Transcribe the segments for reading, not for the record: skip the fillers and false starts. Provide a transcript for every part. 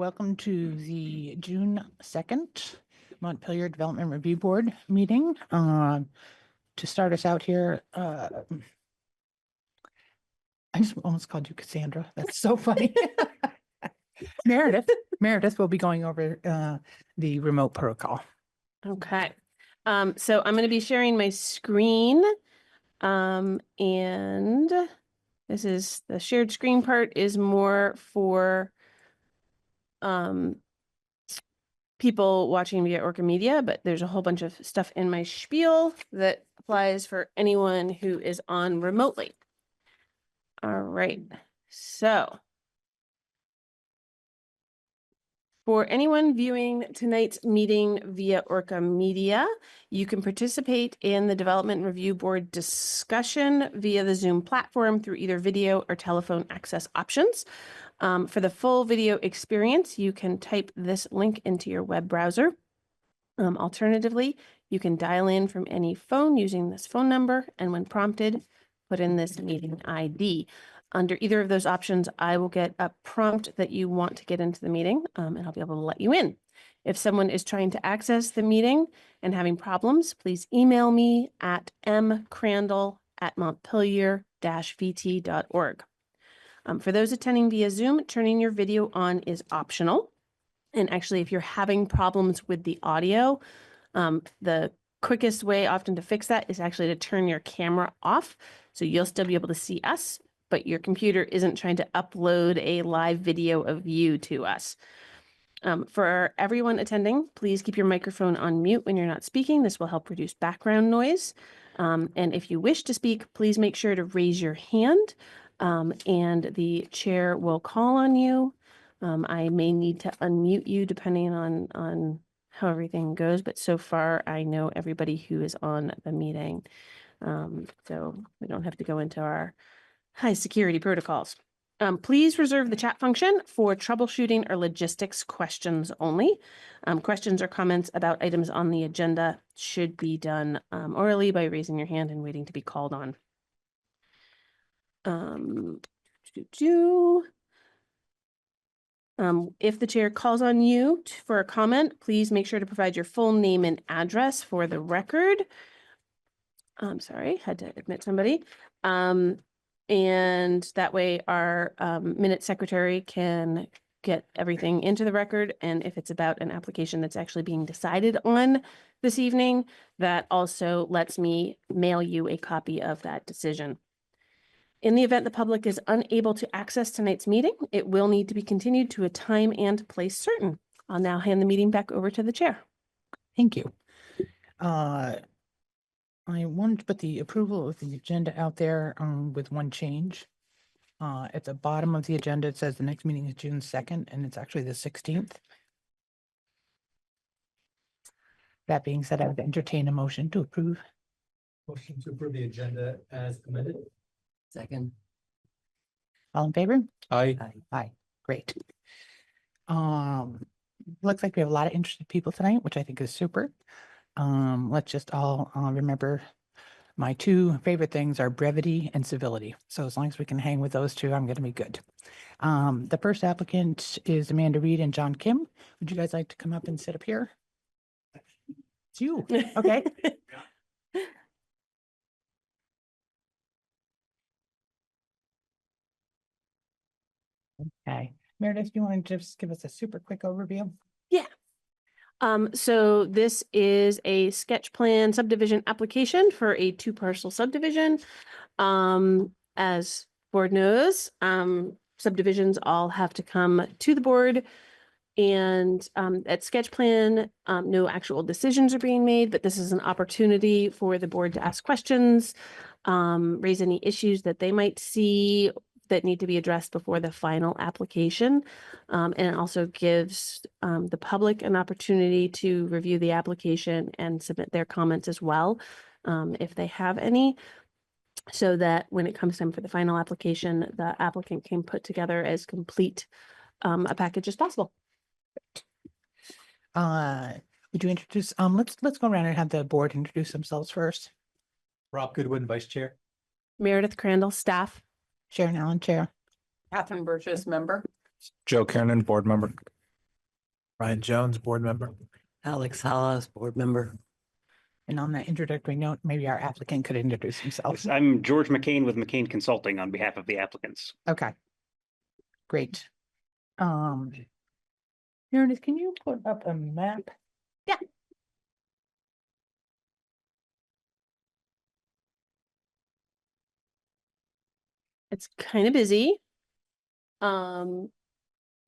welcome to the June 2nd Montpelier Development Review Board meeting. To start us out here, I just almost called you Cassandra. That's so funny. Meredith will be going over the remote protocol. Okay. So I'm going to be sharing my screen. And this is the shared screen part is more for people watching via Orca Media, but there's a whole bunch of stuff in my spiel that applies for anyone who is on remotely. All right. So for anyone viewing tonight's meeting via Orca Media, you can participate in the Development Review Board discussion via the Zoom platform through either video or telephone access options. For the full video experience, you can type this link into your web browser. Alternatively, you can dial in from any phone using this phone number, and when prompted, put in this meeting ID. Under either of those options, I will get a prompt that you want to get into the meeting, and I'll be able to let you in. If someone is trying to access the meeting and having problems, please email me at mcrandall@montpelier-vt.org. For those attending via Zoom, turning your video on is optional. And actually, if you're having problems with the audio, the quickest way often to fix that is actually to turn your camera off. So you'll still be able to see us, but your computer isn't trying to upload a live video of you to us. For everyone attending, please keep your microphone on mute when you're not speaking. This will help reduce background noise. And if you wish to speak, please make sure to raise your hand, and the chair will call on you. I may need to unmute you depending on how everything goes, but so far I know everybody who is on the meeting. So we don't have to go into our high security protocols. Please reserve the chat function for troubleshooting or logistics questions only. Questions or comments about items on the agenda should be done orally by raising your hand and waiting to be called on. If the chair calls on you for a comment, please make sure to provide your full name and address for the record. I'm sorry, had to admit somebody. And that way our minute secretary can get everything into the record. And if it's about an application that's actually being decided on this evening, that also lets me mail you a copy of that decision. In the event the public is unable to access tonight's meeting, it will need to be continued to a time and place certain. I'll now hand the meeting back over to the chair. Thank you. I wanted to put the approval of the agenda out there with one change. At the bottom of the agenda, it says the next meeting is June 2nd, and it's actually the 16th. That being said, I would entertain a motion to approve. Motion to approve the agenda as amended. Second. All in favor? Aye. Aye. Great. Looks like we have a lot of interested people tonight, which I think is super. Let's just all remember my two favorite things are brevity and civility. So as long as we can hang with those two, I'm going to be good. The first applicant is Amanda Reed and John Kim. Would you guys like to come up and sit up here? It's you. Okay. Okay. Meredith, do you want to just give us a super quick overview? Yeah. So this is a sketch plan subdivision application for a 2-parcel subdivision. As board knows, subdivisions all have to come to the board, and at sketch plan, no actual decisions are being made, but this is an opportunity for the board to ask questions, raise any issues that they might see that need to be addressed before the final application. And it also gives the public an opportunity to review the application and submit their comments as well, if they have any, so that when it comes time for the final application, the applicant can put together as complete a package as possible. Would you introduce, let's go around and have the board introduce themselves first. Rob Goodwin, Vice Chair. Meredith Crandall, staff. Sharon Allen, Chair. Catherine Burgess, member. Joe Kernan, board member. Ryan Jones, board member. Alex Halas, board member. And on that introductory note, maybe our applicant could introduce himself. Yes, I'm George McCain with McCain Consulting on behalf of the applicants. Okay. Great. Meredith, can you put up a map? Yeah. It's kind of busy.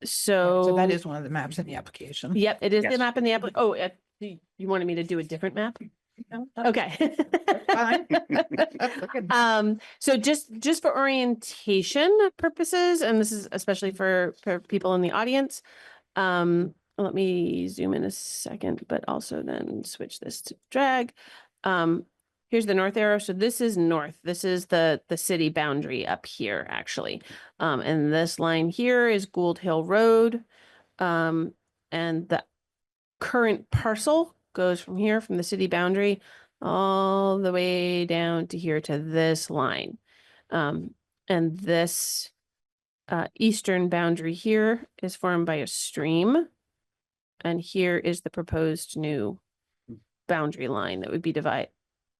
So that is one of the maps in the application. Yep, it is the Yes. map in the application. Oh, you wanted me to do a different map? No, that's Okay. fine. Okay. So just for orientation purposes, and this is especially for people in the audience. Let me zoom in a second, but also then switch this to drag. Here's the north arrow. So this is north. This is the city boundary up here, actually. And this line here is Gould Hill Road. And the current parcel goes from here, from the city boundary, all the way down to here to this line. And this eastern boundary here is formed by a stream. And here is the proposed new boundary line that would be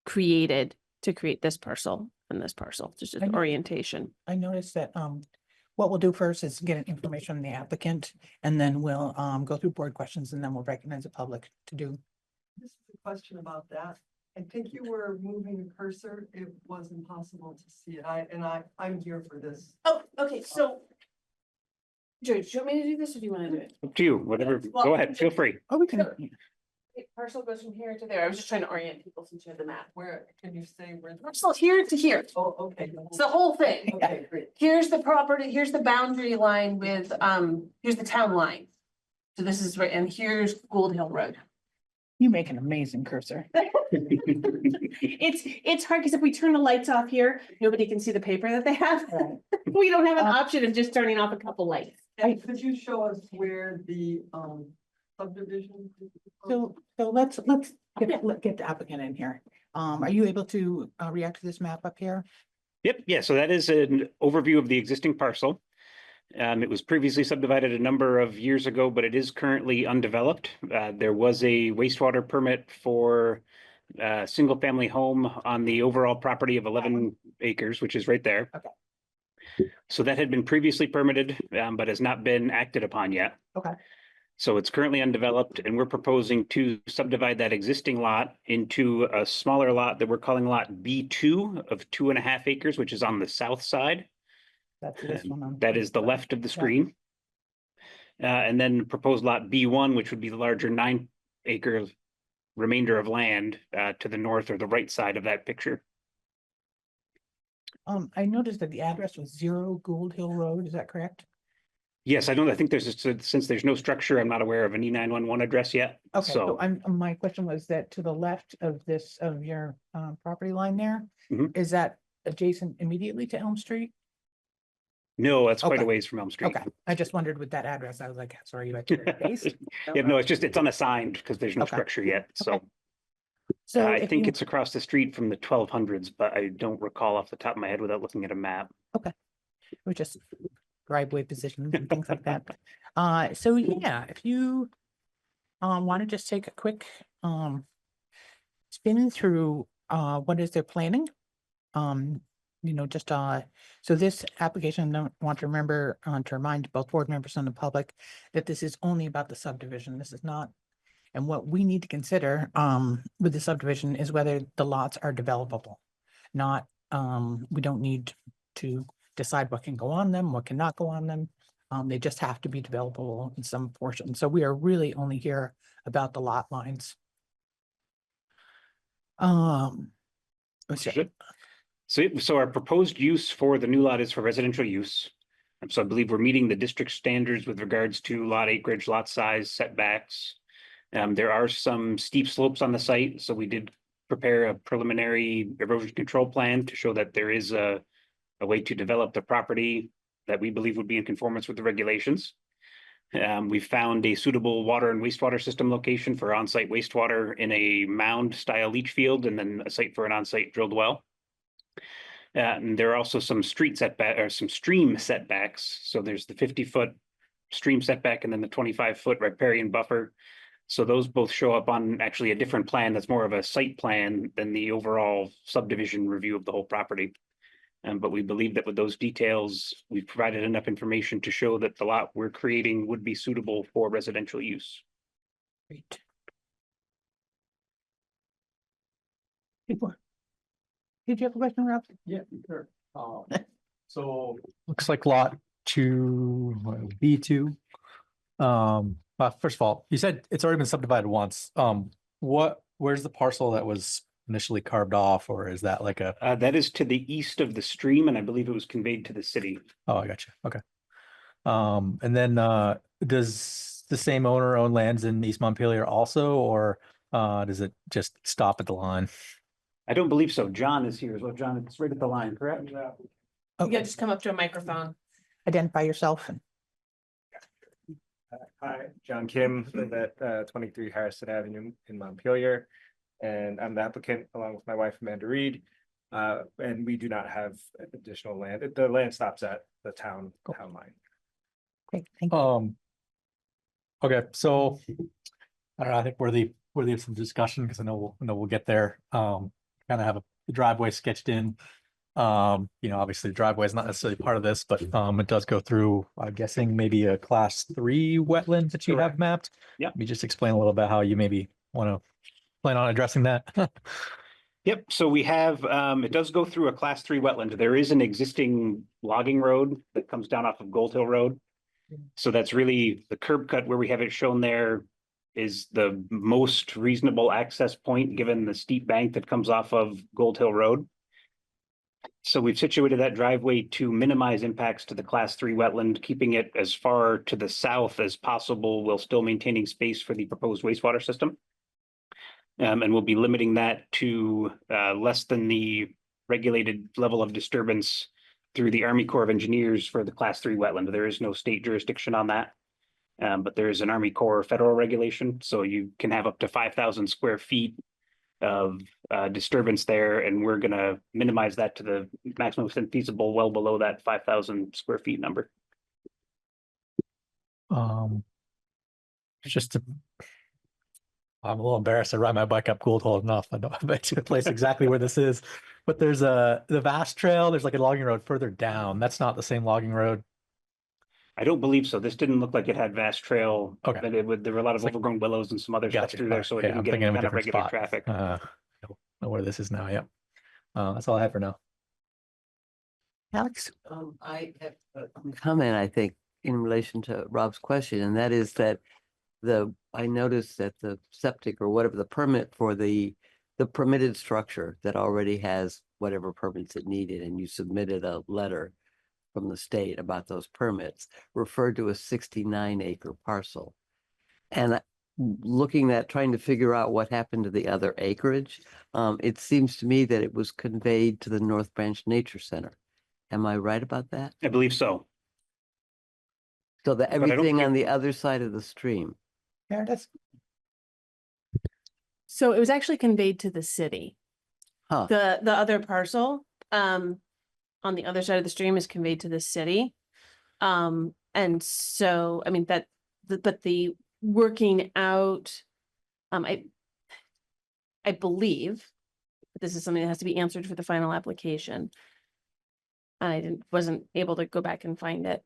created to create this parcel and this parcel, just as I know. orientation. I noticed that, what we'll do first is get information from the applicant, and then we'll, go through board questions, and then we'll recognize the public to do. This is a question about that. I think you were moving the cursor. It was impossible to see it. I'm here for this. Oh, okay, so. George, do you want me to do this or do you want to do it? Up to you, whatever. Go ahead, feel free. Oh, we can, Sure. Parcel goes from here to there. I was just trying to orient people since you have the map. Where, can you say where? Parcel here to here. Oh, okay. It's the whole thing. Okay, great. Here's the property, here's the boundary line with, here's the town line. So this is right, and here's Gould Hill Road. you make an amazing cursor. It's hard because if we turn the lights off here, nobody can see the paper that they have. Right. We don't have an option of just turning off a couple lights. And could you show us where the subdivision? So let's get the applicant in here. Are you able to react to this map up here? Yep, yeah, so that is an overview of the existing parcel. It was previously subdivided a number of years ago, but it is currently undeveloped. There was a wastewater permit for a single-family home on the overall property of 11 acres, which is right there. Okay. So that had been previously permitted, but has not been acted upon yet. Okay. So it's currently undeveloped, and we're proposing to subdivide that existing lot into a smaller lot that we're calling lot B2 of 2.5 acres, which is on the south side. That's this one. That is the left of the screen. And then proposed lot B1, which would be the larger 9-acre remainder of land to the north or the right side of that picture. I noticed that the address was 0 Gould Hill Road, is that correct? Yes, I think since there's no structure, I'm not aware of an E911 address yet. Okay, so So my question was that to the left of this, of your property line there, Mhm. is that adjacent immediately to Elm Street? no, that's quite a Okay. ways from Elm Street. Okay, I just wondered with that address, I was like, sorry, you at your base? Yeah, no, it's unassigned because there's no Okay. structure yet. So Okay. So I if think you- it's across the street from the 1200s, but I don't recall off the top of my head without looking at a map. or just driveway positions and things like that. So yeah, if you want to just take a quick spin through what is their planning. Just so this application, I want to remember to remind both board members and the public that this is only about the subdivision. This is not. And what we need to consider with the subdivision is whether the lots are developable. Not, we don't need to decide what can go on them, what cannot go on them. They just have to be developable in some portion. So we are really only here about the lot lines. Let's see. Understood. So our proposed use for the new lot is for residential use. So I believe we're meeting the district standards with regards to lot acreage, lot size, setbacks. There are some steep slopes on the site, so we did prepare a preliminary erosion control plan to show that there is a way to develop the property that we believe would be in conformance with the regulations. We found a suitable water and wastewater system location for on-site wastewater in a mound style leach field, and then a site for an on-site drilled well. And there are also some stream setbacks. So there's the 50-foot stream setback and then the 25-foot riparian buffer. So those both show up on actually a different plan that's more of a site plan than the overall subdivision review of the whole property. But we believe that with those details, we've provided enough information to show that the lot we're creating would be suitable for residential use. Great. People. Did you have a question, Rob? Yeah, sure. So Looks like lot two, B2. First of all, you said it's already been subdivided once. Where's the parcel that was initially carved off, or is that like a, That is to the east of the stream, and I believe it was conveyed to the city. oh, I got you. Okay. And then, does the same owner own lands in East Montpelier also, or, does it just stop at the line? I don't believe so. John is here as well. John, it's right at the line, correct? You Okay, gotta just come up to a microphone. identify yourself and Hi, John Kim, live at 23 Harrison Avenue in Montpelier. And I'm the applicant along with my wife Amanda Reed. And we do not have additional land. The land stops at the town line. great, thank you. Okay, so I don't know, I think worthy of some discussion, because I know we'll get there. Kind of have the driveway sketched in. Obviously the driveway is not necessarily part of this, but it does go through, I'm guessing maybe a class 3 wetland that you have Correct. mapped. Yeah. Let me just explain a little bit how you maybe want to plan on addressing that. Yep, so we have, it does go through a class 3 wetland. There is an existing logging road that comes down off of Gold Hill Road. So that's really the curb cut where we have it shown there is the most reasonable access point, given the steep bank that comes off of Gold Hill Road. So we've situated that driveway to minimize impacts to the class 3 wetland, keeping it as far to the south as possible, while still maintaining space for the proposed wastewater system. And we'll be limiting that to less than the regulated level of disturbance through the Army Corps of Engineers for the class 3 wetland. There is no state jurisdiction on that. But there is an Army Corps federal regulation, so you can have up to 5,000 square feet of disturbance there, and we're gonna minimize that to the maximum extent feasible, well below that 5,000 square feet number. Just to, I'm a little embarrassed. I ride my bike up Gould Hill enough. I know I bet you the place exactly where this is, but there's the vast trail. There's like a logging road further down. That's not the same logging road. I don't believe so. This didn't look like it had vast trail. Okay. But there were a lot of It's like- overgrown willows and some other stuff Gotcha. through there, so it Okay, didn't I'm get any thinking of a kind of different regular spot. traffic. Know where this is now. Yep. That's all I have for now. Alex? I have a comment, I think, in relation to Rob's question, and that is that I noticed that the septic or whatever the permit for the permitted structure that already has whatever permits it needed, and you submitted a letter from the state about those permits, referred to a 69-acre parcel. And looking at trying to figure out what happened to the other acreage, it seems to me that it was conveyed to the North Branch Nature Center. Am I right about that? I believe so. So that I don't everything on think- the other side of the stream. Meredith? So it was actually conveyed to the city. Huh. The other parcel, on the other side of the stream is conveyed to the city. And so, I mean, but the working out, I believe this is something that has to be answered for the final application. And I wasn't able to go back and find it.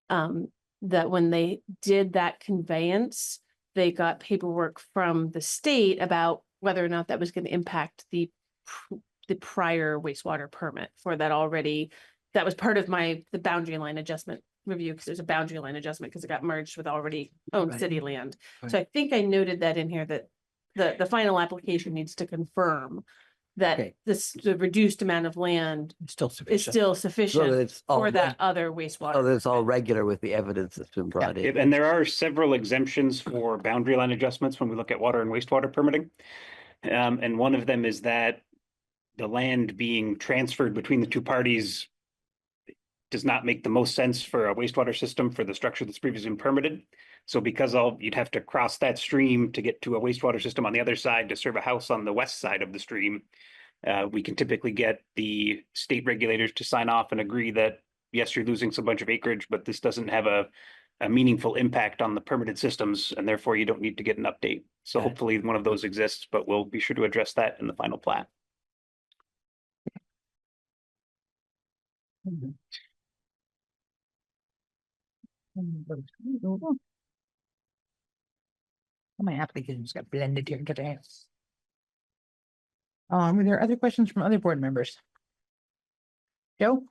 That when they did that conveyance, they got paperwork from the state about whether or not that was going to impact the prior wastewater permit for that already. That was part of the boundary line adjustment review, because there's a boundary line adjustment because it got merged with already owned Right. city land. So Right. I think I noted that in here, that the final application needs to confirm that Okay. the reduced amount of land Still is sufficient. still So sufficient that it's all, for that reg- other so wastewater. that it's all permit. regular with the evidence that's been brought in. And there are several exemptions for boundary line adjustments when we look at water and wastewater permitting. And one of them is that the land being transferred between the two parties does not make the most sense for a wastewater system for the structure that's previously been permitted. So because you'd have to cross that stream to get to a wastewater system on the other side to serve a house on the west side of the stream. We can typically get the state regulators to sign off and agree that, yes, you're losing some bunch of acreage, but this doesn't have a a meaningful impact on the permitted systems, and therefore you don't need to get an update. So Got it. hopefully one of those exists, but we'll be sure to address that in the final plat. My applications got blended here today. Were there other questions from other board members? Joe?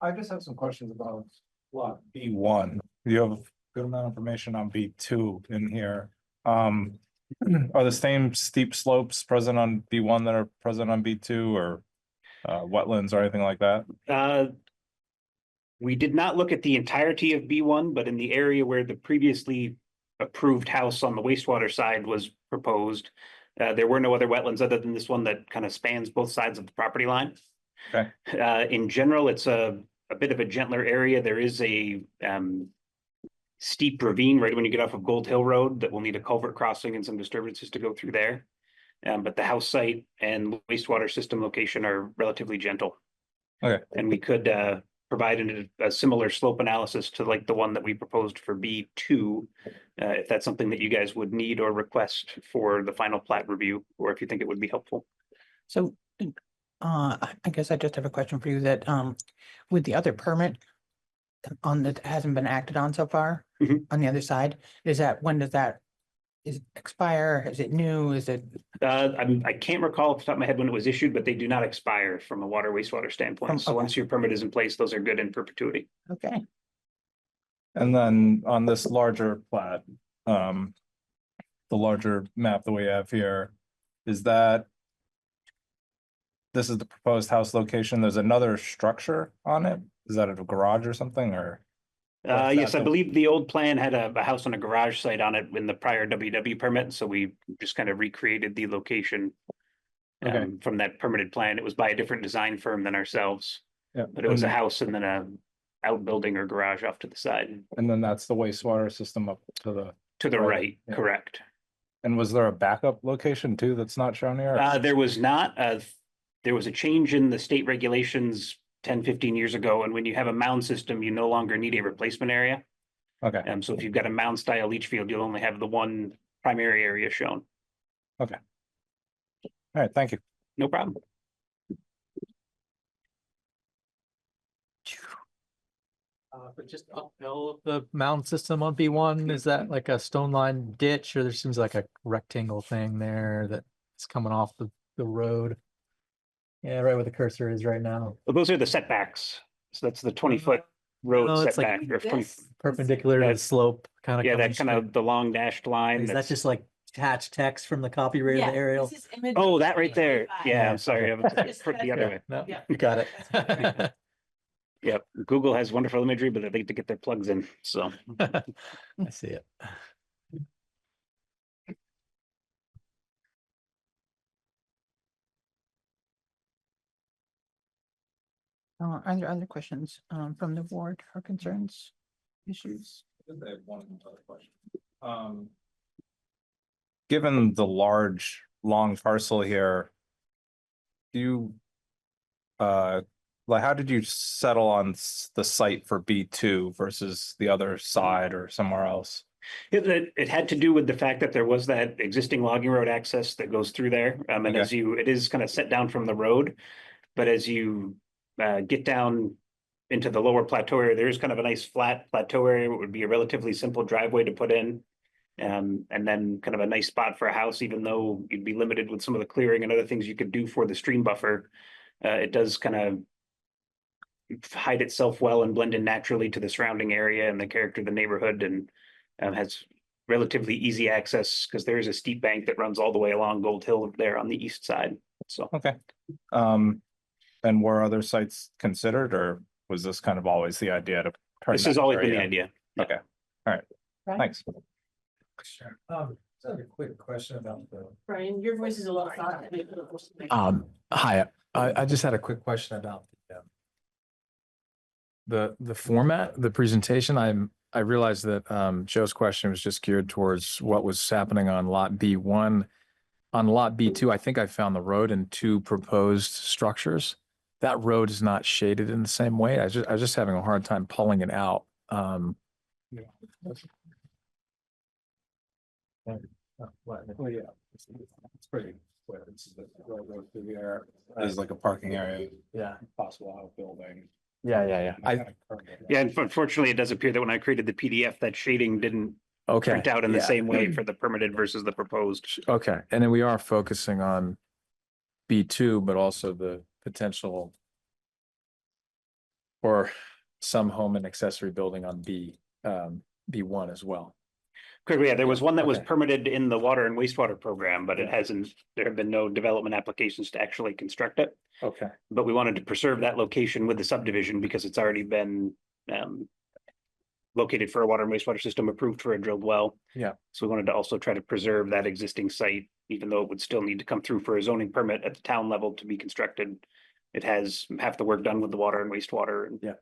I just have some questions about lot B1. You have a good amount of information on B2 in here. Are the same steep slopes present on B1 that are present on B2 or wetlands or anything like that? We did not look at the entirety of B1, but in the area where the previously approved house on the wastewater side was proposed, there were no other wetlands other than this one that kind of spans both sides of the property line. Okay. In general, it's a bit of a gentler area. There is a steep ravine right when you get off of Gold Hill Road that will need a culvert crossing and some disturbances to go through there. But the house site and wastewater system location are relatively gentle. Okay. And we could provide a similar slope analysis to like the one that we proposed for B2, if that's something that you guys would need or request for the final plat review, or if you think it would be helpful. So, I guess I just have a question for you that, with the other permit on that hasn't been acted on so far, Mhm. on the other side, when does that, is it expire? Is it new? Is it? I can't recall off the top of my head when it was issued, but they do not expire from a water wastewater standpoint. So Okay. once your permit is in place, those are good in perpetuity. Okay, And then on this larger plat, the larger map that we have here, is that this is the proposed house location? There's another structure on it? Is that a garage or something or? or is Yes, that I the- believe the old plan had a house on a garage site on it in the prior WW permit, so we just kind of recreated the location Okay. from that permitted plan. It was by a different design firm than ourselves, Yeah. but it was a and- house and then a outbuilding or garage off to the side. And then that's the wastewater system up to the, To the Right, right, yeah. correct. and was there a backup location too that's not shown here? There was not, there was a change in the state regulations 10, 15 years ago, and when you have a mound system, you no longer need a replacement area. Okay, So if you've got a mound style leach field, you'll only have the one primary area shown. all right, thank you. No problem. But just uphill of the mound system on B1, is that like a stone line ditch or there seems like a rectangle thing there that's coming off the road? Yeah, right where the cursor is right now. Well, those are the setbacks. So that's the 20-foot road No, it's like setback. or 20 Perpendicular to the That- slope, kind of. Yeah, that kind of the long dashed line. Is that that's- just like attached text from the copy right of the aerial? Oh, that right there. Yeah, I'm sorry. I was It's the other way. No, Yeah. you got it. Yep. Google has wonderful imagery, but they like to get their plugs in. So I see it. are there other questions, from the board or concerns, issues? I have one other question. Given the large, long parcel here, do you, like, how did you settle on the site for B2 versus the other side or somewhere else? it had to do with the fact that there was that existing logging road access that goes through there. And Okay. it is kind of set down from the road. But as you get down into the lower plateau area, there is kind of a nice flat plateau area. It would be a relatively simple driveway to put in. And then kind of a nice spot for a house, even though you'd be limited with some of the clearing and other things you could do for the stream buffer. It does kind of hide itself well and blend in naturally to the surrounding area and the character of the neighborhood, and has relatively easy access because there is a steep bank that runs all the way along Gold Hill there on the east side. So Okay. And were other sites considered, or was this kind of always the idea to? turn this that has always been the area? idea. Okay, all right, Right. thanks. Sure. Just have a quick question about the. Brian, your voice is a little soft. Hi, I just had a quick question about the format, the presentation. I realized that Joe's question was just geared towards what was happening on lot B1. On lot B2, I think I found the road and two proposed structures. That road is not shaded in the same way. I was just having a hard time pulling it out. Well, yeah, it's pretty clear. It's the road through there. There's like a parking area, Yeah, possible outbuilding. Yeah. Yeah, and unfortunately, it does appear that when I created the PDF, that shading didn't Okay. print out in the yeah. same way for the permitted versus the proposed. Okay, and then we are focusing on B2, but also the potential for some home and accessory building on B1 as well. Correct, yeah, there was one that was Okay. permitted in the water and wastewater program, but it hasn't, there have been no development applications to actually construct it. Okay. But we wanted to preserve that location with the subdivision because it's already been located for a water and wastewater system, approved for a drilled well. Yeah. So we wanted to also try to preserve that existing site, even though it would still need to come through for a zoning permit at the town level to be constructed. It has half the work done with the water and wastewater. And Yeah.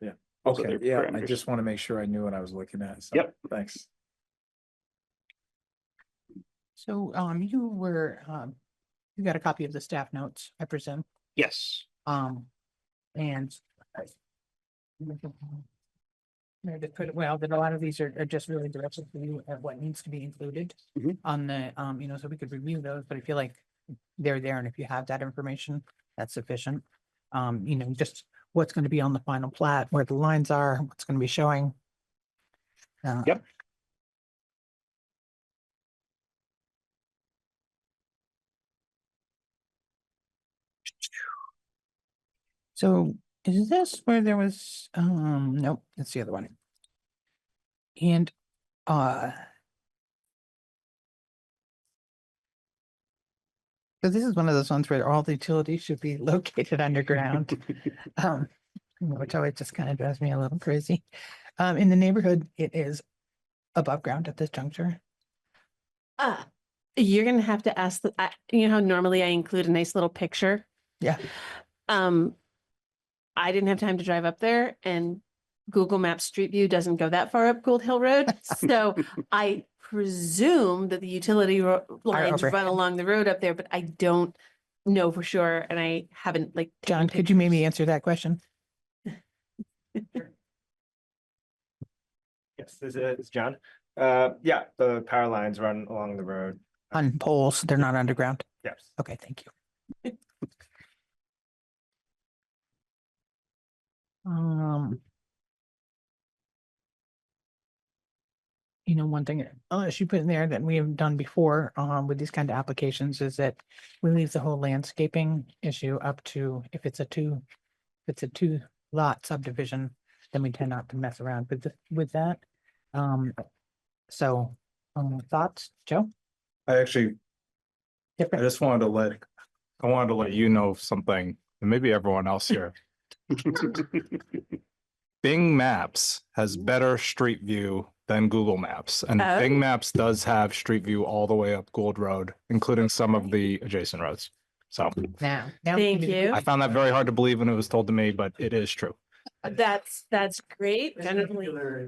those Okay, other yeah, I parameters. just want to make sure I knew what I was looking at. So, Yep. Thanks. So, you got a copy of the staff notes, I presume, Yes, and Meredith put it well, that a lot of these are just really directed for you at what needs to be included Mhm. on the, so we could review those, but I feel like they're there, and if you have that information, that's sufficient. Just what's going to be on the final plat, where the lines are, what's going to be showing. Yep. So is this where there was, nope, that's the other one. And, so this is one of those ones where all the utilities should be located underground. Which always just kind of drives me a little crazy. In the neighborhood, it is above ground at this juncture. You're gonna have to ask you know how normally I include a nice little picture? Yeah. I didn't have time to drive up there, and Google Maps Street View doesn't go that far up Gold Hill Road. So I presume that the utility lines over. run along the road up there, but I don't know for sure. And I haven't like. taken John, could you maybe pictures. answer that question? Yes, this is John. Yeah, the power lines run along the road. On poles, they're not underground. Yes. Okay, thank you. One thing, she put in there that we have done before, with these kind of applications is that we leave the whole landscaping issue up to, if it's a two lot subdivision, then we tend not to mess around with that. Thoughts, Joe? I Different? just wanted to let you know something, and maybe everyone else here. Bing Maps has better street view than Google Maps, and Oh. Bing Maps does have street view all the way up Gould Road, including some of the adjacent roads. So Now. Thank you. I found that very hard to believe when it was told to me, but it is true. That's great. Generally.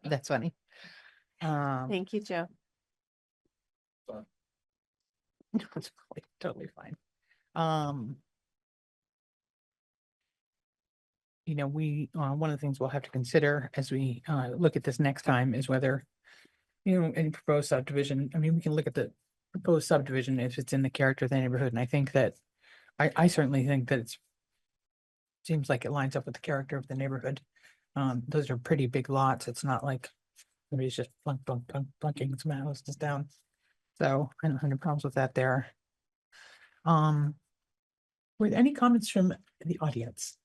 That's funny. Thank you, Joe. It's totally fine. One of the things we'll have to consider as we look at this next time is whether, any proposed subdivision, we can look at the proposed subdivision if it's in the character of the neighborhood, and I think that, I certainly think that seems like it lines up with the character of the neighborhood. Those are pretty big lots. It's not like somebody's just plunking some houses down. So I don't have any problems with that there. Were there any comments from the audience?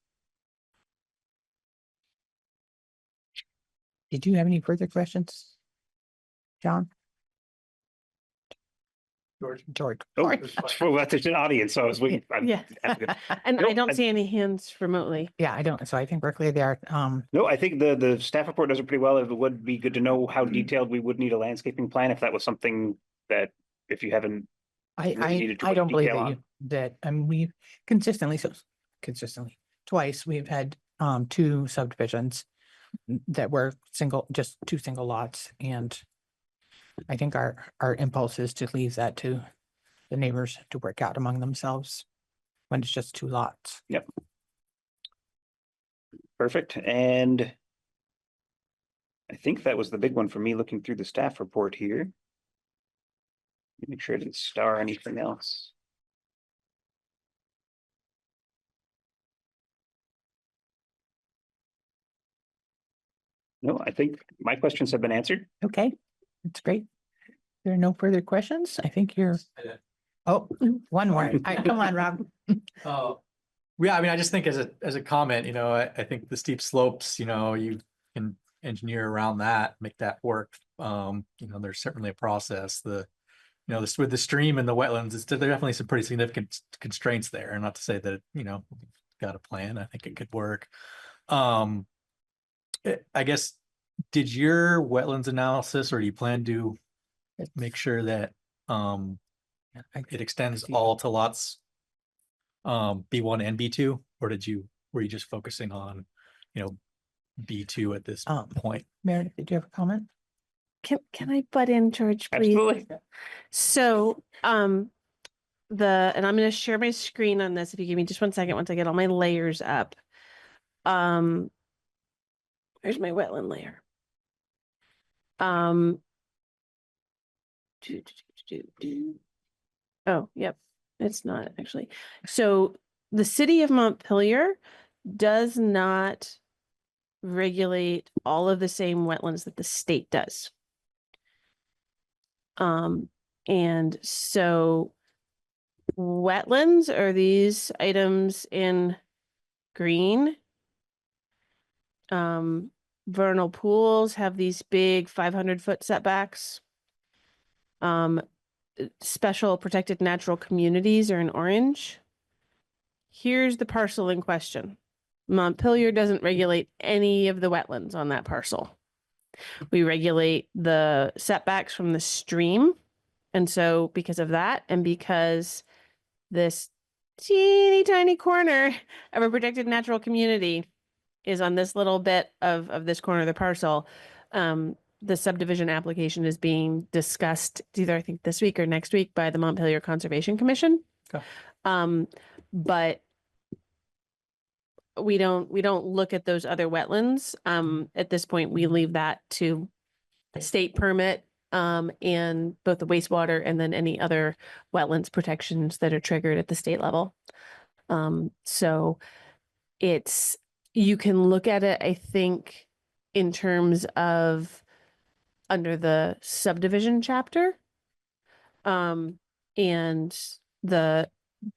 Did you have any further questions? John? George. oh, that's an audience, so I was waiting. Yeah. And I Nope, don't see any hands remotely. Yeah, I don't, so I think we're clear there. No, I think the staff report does it pretty well. It would be good to know how detailed we would need a landscaping plan if that was something that, if you haven't. really needed too I much don't believe detail that we've consistently, twice, we've had two subdivisions that were just two single lots, and I think our impulse is to leave that to the neighbors to work out among themselves when it's just two lots. Yep. Perfect. And I think that was the big one for me looking through the staff report here. Make sure I didn't star anything else. No, I think my questions have been answered. Okay, that's great. There are no further questions. I think you're, oh, one more. All right, come on, Rob. Oh, yeah, I mean, I just think as a comment, I think the steep slopes, you can engineer around that, make that work. There's certainly a process. This with the stream and the wetlands, there are definitely some pretty significant constraints there. And not to say that, got a plan. I think it could work. I guess, did your wetlands analysis, or do you plan to make sure that it extends all to lots B1 and B2, or were you just focusing on, B2 at this point? Meredith, did you have a comment? Can I butt in, George, please? Absolutely. So, and I'm going to share my screen on this. If you give me just 1 second, once I get all my layers up. Where's my wetland layer? Oh, yep. It's not actually. So the city of Montpelier does not regulate all of the same wetlands that the state does. And so wetlands are these items in green. Vernal pools have these big 500-foot setbacks. Special protected natural communities are in orange. Here's the parcel in question. Montpelier doesn't regulate any of the wetlands on that parcel. We regulate the setbacks from the stream. And so because of that, and because this teeny tiny corner of a protected natural community is on this little bit of this corner of the parcel, the subdivision application is being discussed either I think this week or next week by the Montpelier Conservation Commission. Okay. But we don't look at those other wetlands. At this point, we leave that to state permit, and both the wastewater and then any other wetlands protections that are triggered at the state level. So you can look at it, I think, in terms of under the subdivision chapter, and the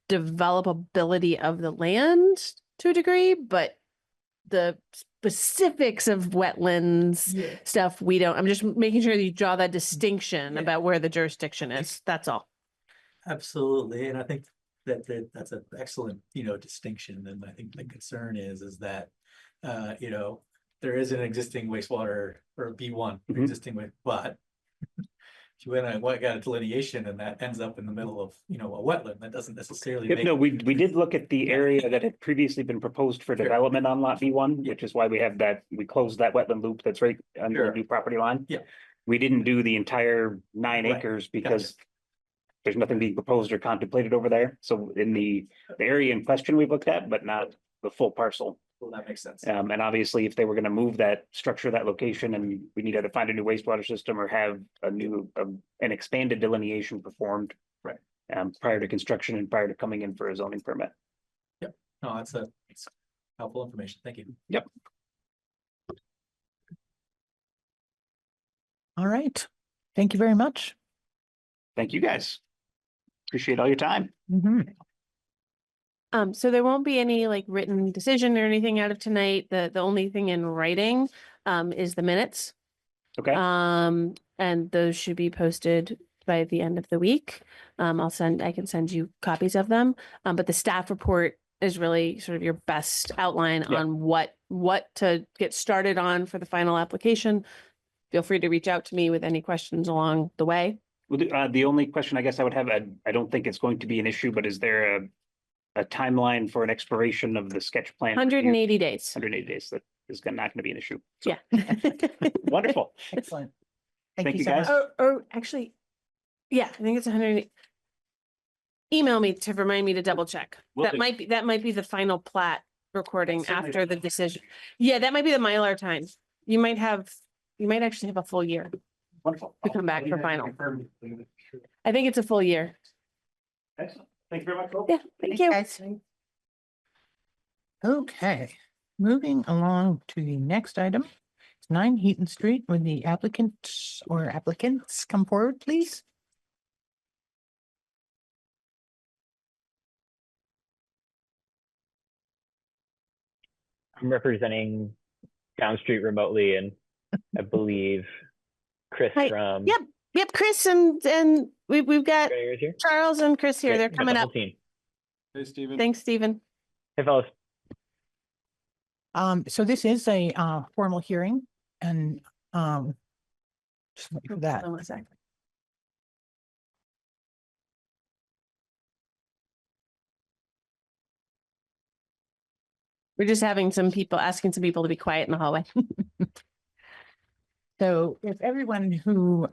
developability of the land to a degree, but the specifics of wetlands stuff, I'm just making sure that you draw that distinction about where the jurisdiction is. That's all. Absolutely. And I think that's an excellent, distinction. And I think the concern is that, there is an existing wastewater or B1 existing with, but if you went and got a delineation and that ends up in the middle of, a wetland, that doesn't necessarily make. No, we did look at the area that had previously been proposed for development on lot B1, which is why we have we closed that wetland loop that's right under the new property line. Yeah. We didn't do the entire 9 acres because there's nothing being proposed or contemplated over there. So in the area in question we've looked at, but not the full parcel. Well, that makes sense. And obviously, if they were going to move that structure, that location, and we need to find a new wastewater system or have an expanded delineation performed, right, prior to construction and prior to coming in for a zoning permit. Yep. No, it's helpful information. Thank you. Yep. All right. Thank you very much. Thank you, guys. Appreciate all your time. So there won't be any written decision or anything out of tonight. The only thing in writing is the minutes. Okay. And those should be posted by the end of the week. I can send you copies of them. But the staff report is really sort of your best outline on what to get started on for the final application. Feel free to reach out to me with any questions along the way. Well, the only question I guess I would have, I don't think it's going to be an issue, but is there a timeline for an expiration of the sketch plan? 180 days. 180 days. That is not going to be an issue. So, Yeah. Wonderful. Excellent. Thank you, so guys. much. Or actually, yeah, I think it's 180. Email me to remind me to double check. Will do. That might be the final plat recording Certainly. after the decision. Yeah, that might be the Mylar time. You might actually have a full year. Wonderful. To come back for final. Confirm. I think it's a full year. Excellent. Thank you very much. Cole. Yeah, thank you. Guys. Okay, moving along to the next item. It's 9 Heaton Street. Would the applicant or applicants come forward, please? I'm representing Downstreet remotely, and I believe Chris Hi. from. Yep, Chris and we've got Is here? Charles and Chris here. Great, They're got coming the up. whole team. Hey, Steven. Thanks, Stephen. Hey, fellas. So this is a formal hearing and just wait for that. Hold on one sec. We're just having asking some people to be quiet in the hallway. So if everyone who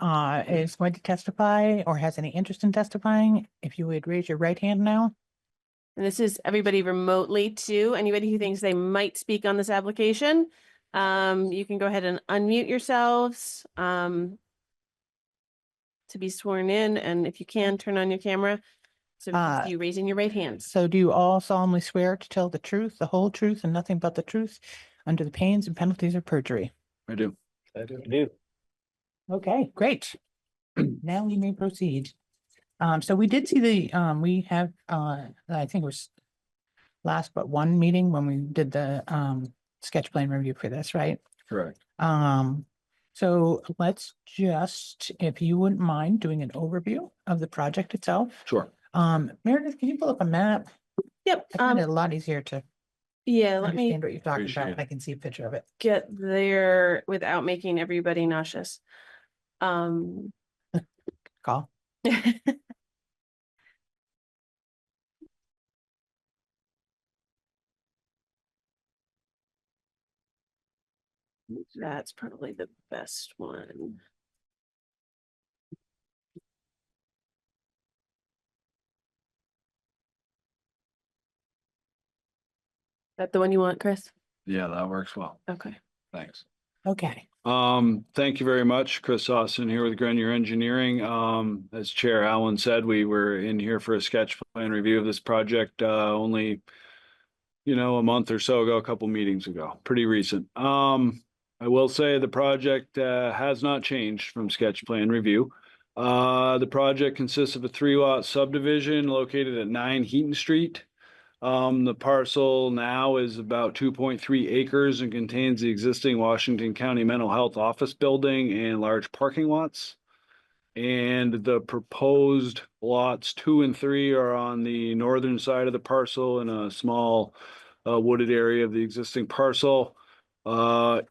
is going to testify or has any interest in testifying, if you would raise your right hand now. And this is everybody remotely too. Anybody who thinks they might speak on this application, you can go ahead and unmute yourselves to be sworn in. And if you can, turn on your camera. So we can see you raising your right hand. So do you all solemnly swear to tell the truth, the whole truth, and nothing but the truth under the pains and penalties of perjury? I do. I do. Okay, great. Now we may proceed. So we did see we have, I think it was last but one meeting when we did the sketch plan review for this, right? Correct. So let's just, if you wouldn't mind doing an overview of the project itself. Sure. Meredith, can you pull up a map? Yep. I find it a lot easier to Yeah, let me understand what you're talking Appreciate about. it. I can see a picture of it. get there without making everybody nauseous. Call. That's probably the best one. That the one you want, Chris? Yeah, that works well. Okay. Thanks. Okay. Thank you very much. Chris Austin here with Grenier Engineering. As Chair Allen said, we were in here for a sketch plan review of this project, only, a month or so ago, a couple meetings ago, pretty recent. I will say the project, has not changed from sketch plan review. The project consists of a 3-lot subdivision located at 9 Heaton Street. The parcel now is about 2.3 acres and contains the existing Washington County Mental Health Office Building and large parking lots. And the proposed lots 2 and 3 are on the northern side of the parcel in a small wooded area of the existing parcel.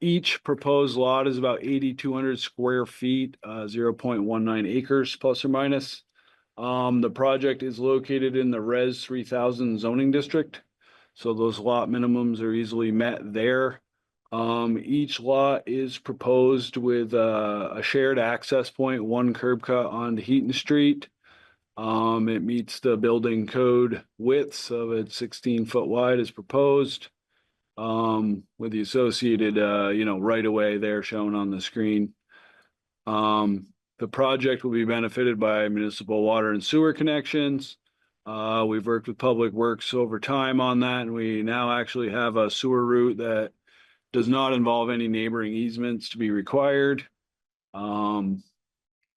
Each proposed lot is about 8,200 square feet, 0.19 acres plus or minus. The project is located in the Res 3000 zoning district. So those lot minimums are easily met there. Each lot is proposed with a shared access point, 1 curb cut onto Heaton Street. It meets the building code widths of it 16 foot wide as proposed. With the associated, right of way there shown on the screen. The project will be benefited by municipal water and sewer connections. We've worked with Public Works over time on that, and we now actually have a sewer route that does not involve any neighboring easements to be required.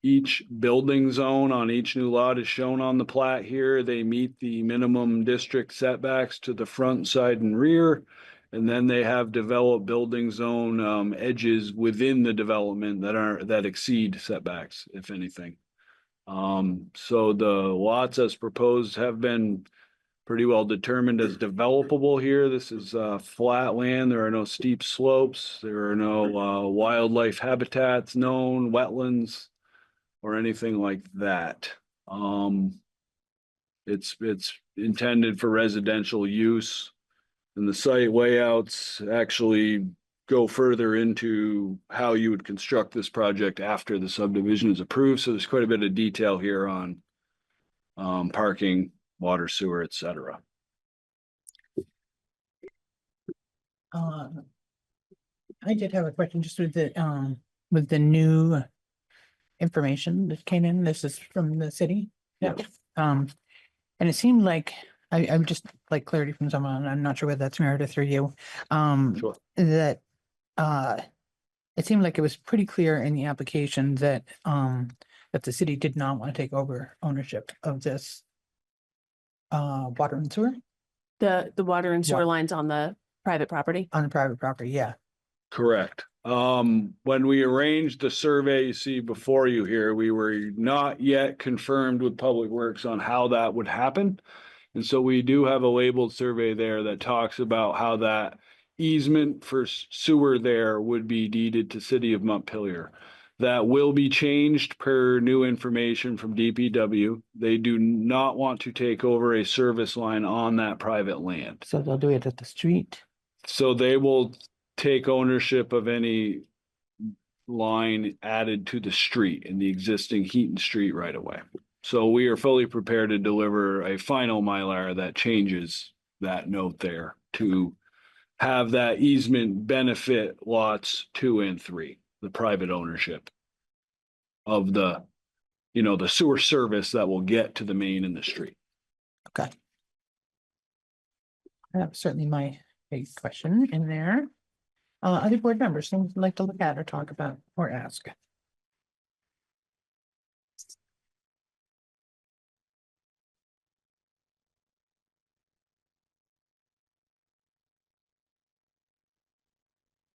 Each building zone on each new lot is shown on the plat here. They meet the minimum district setbacks to the front, side, and rear. And then they have developed building zone edges within the development that exceed setbacks, if anything. So the lots as proposed have been pretty well determined as developable here. This is flat land. There are no steep slopes. There are no wildlife habitats known, wetlands, or anything like that. It's intended for residential use. And the site layouts actually go further into how you would construct this project after the subdivision is approved. So there's quite a bit of detail here on parking, water, sewer, et cetera. I did have a question just with the new information that came in. This is from the city. Yeah. And it seemed like, I'm just like clarity from someone, I'm not sure whether that's Meredith or you. Sure. That, it seemed like it was pretty clear in the application that, that the city did not want to take over ownership of this water and sewer The water and sewer Wa- lines on the private property. on the private property. Yeah. Correct. When we arranged the survey you see before you here, we were not yet confirmed with Public Works on how that would happen. And so we do have a labeled survey there that talks about how that easement for sewer there would be deeded to City of Montpelier. That will be changed per new information from DPW. They do not want to take over a service line on that private land. So they'll do it at the street. So they will take ownership of any line added to the street in the existing Heaton Street right away. So we are fully prepared to deliver a final Mylar that changes that note there to have that easement benefit lots 2 and 3, the private ownership of the, the sewer service that will get to the main and the street. Okay. That was certainly my big question in there. Other board members, things you'd like to look at or talk about or ask?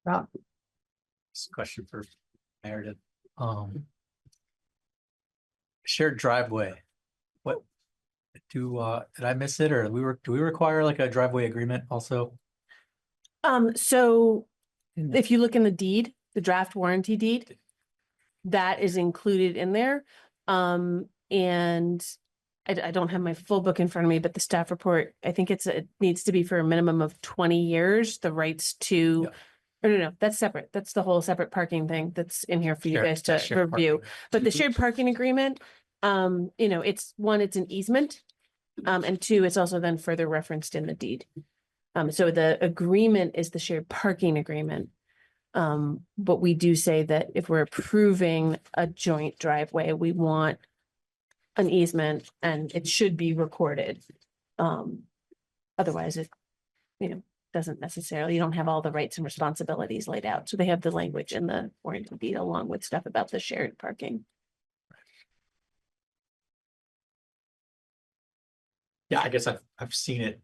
Rob? This question for Meredith. Shared driveway. What did I miss it, or do we require like a driveway agreement also? So In the- if you look in the deed, the draft warranty deed, that is included in there. And I don't have my full book in front of me, but the staff report, I think it needs to be for a minimum of 20 years, the rights to, or no, that's separate. That's the whole separate parking thing that's in here for you guys to review. But the shared parking agreement, it's one, it's an easement. And two, it's also then further referenced in the deed. So the agreement is the shared parking agreement. But we do say that if we're approving a joint driveway, we want an easement and it should be recorded. Otherwise it, doesn't necessarily, you don't have all the rights and responsibilities laid out. So they have the language in the warranty deed along with stuff about the shared parking. Yeah, I guess I've seen it.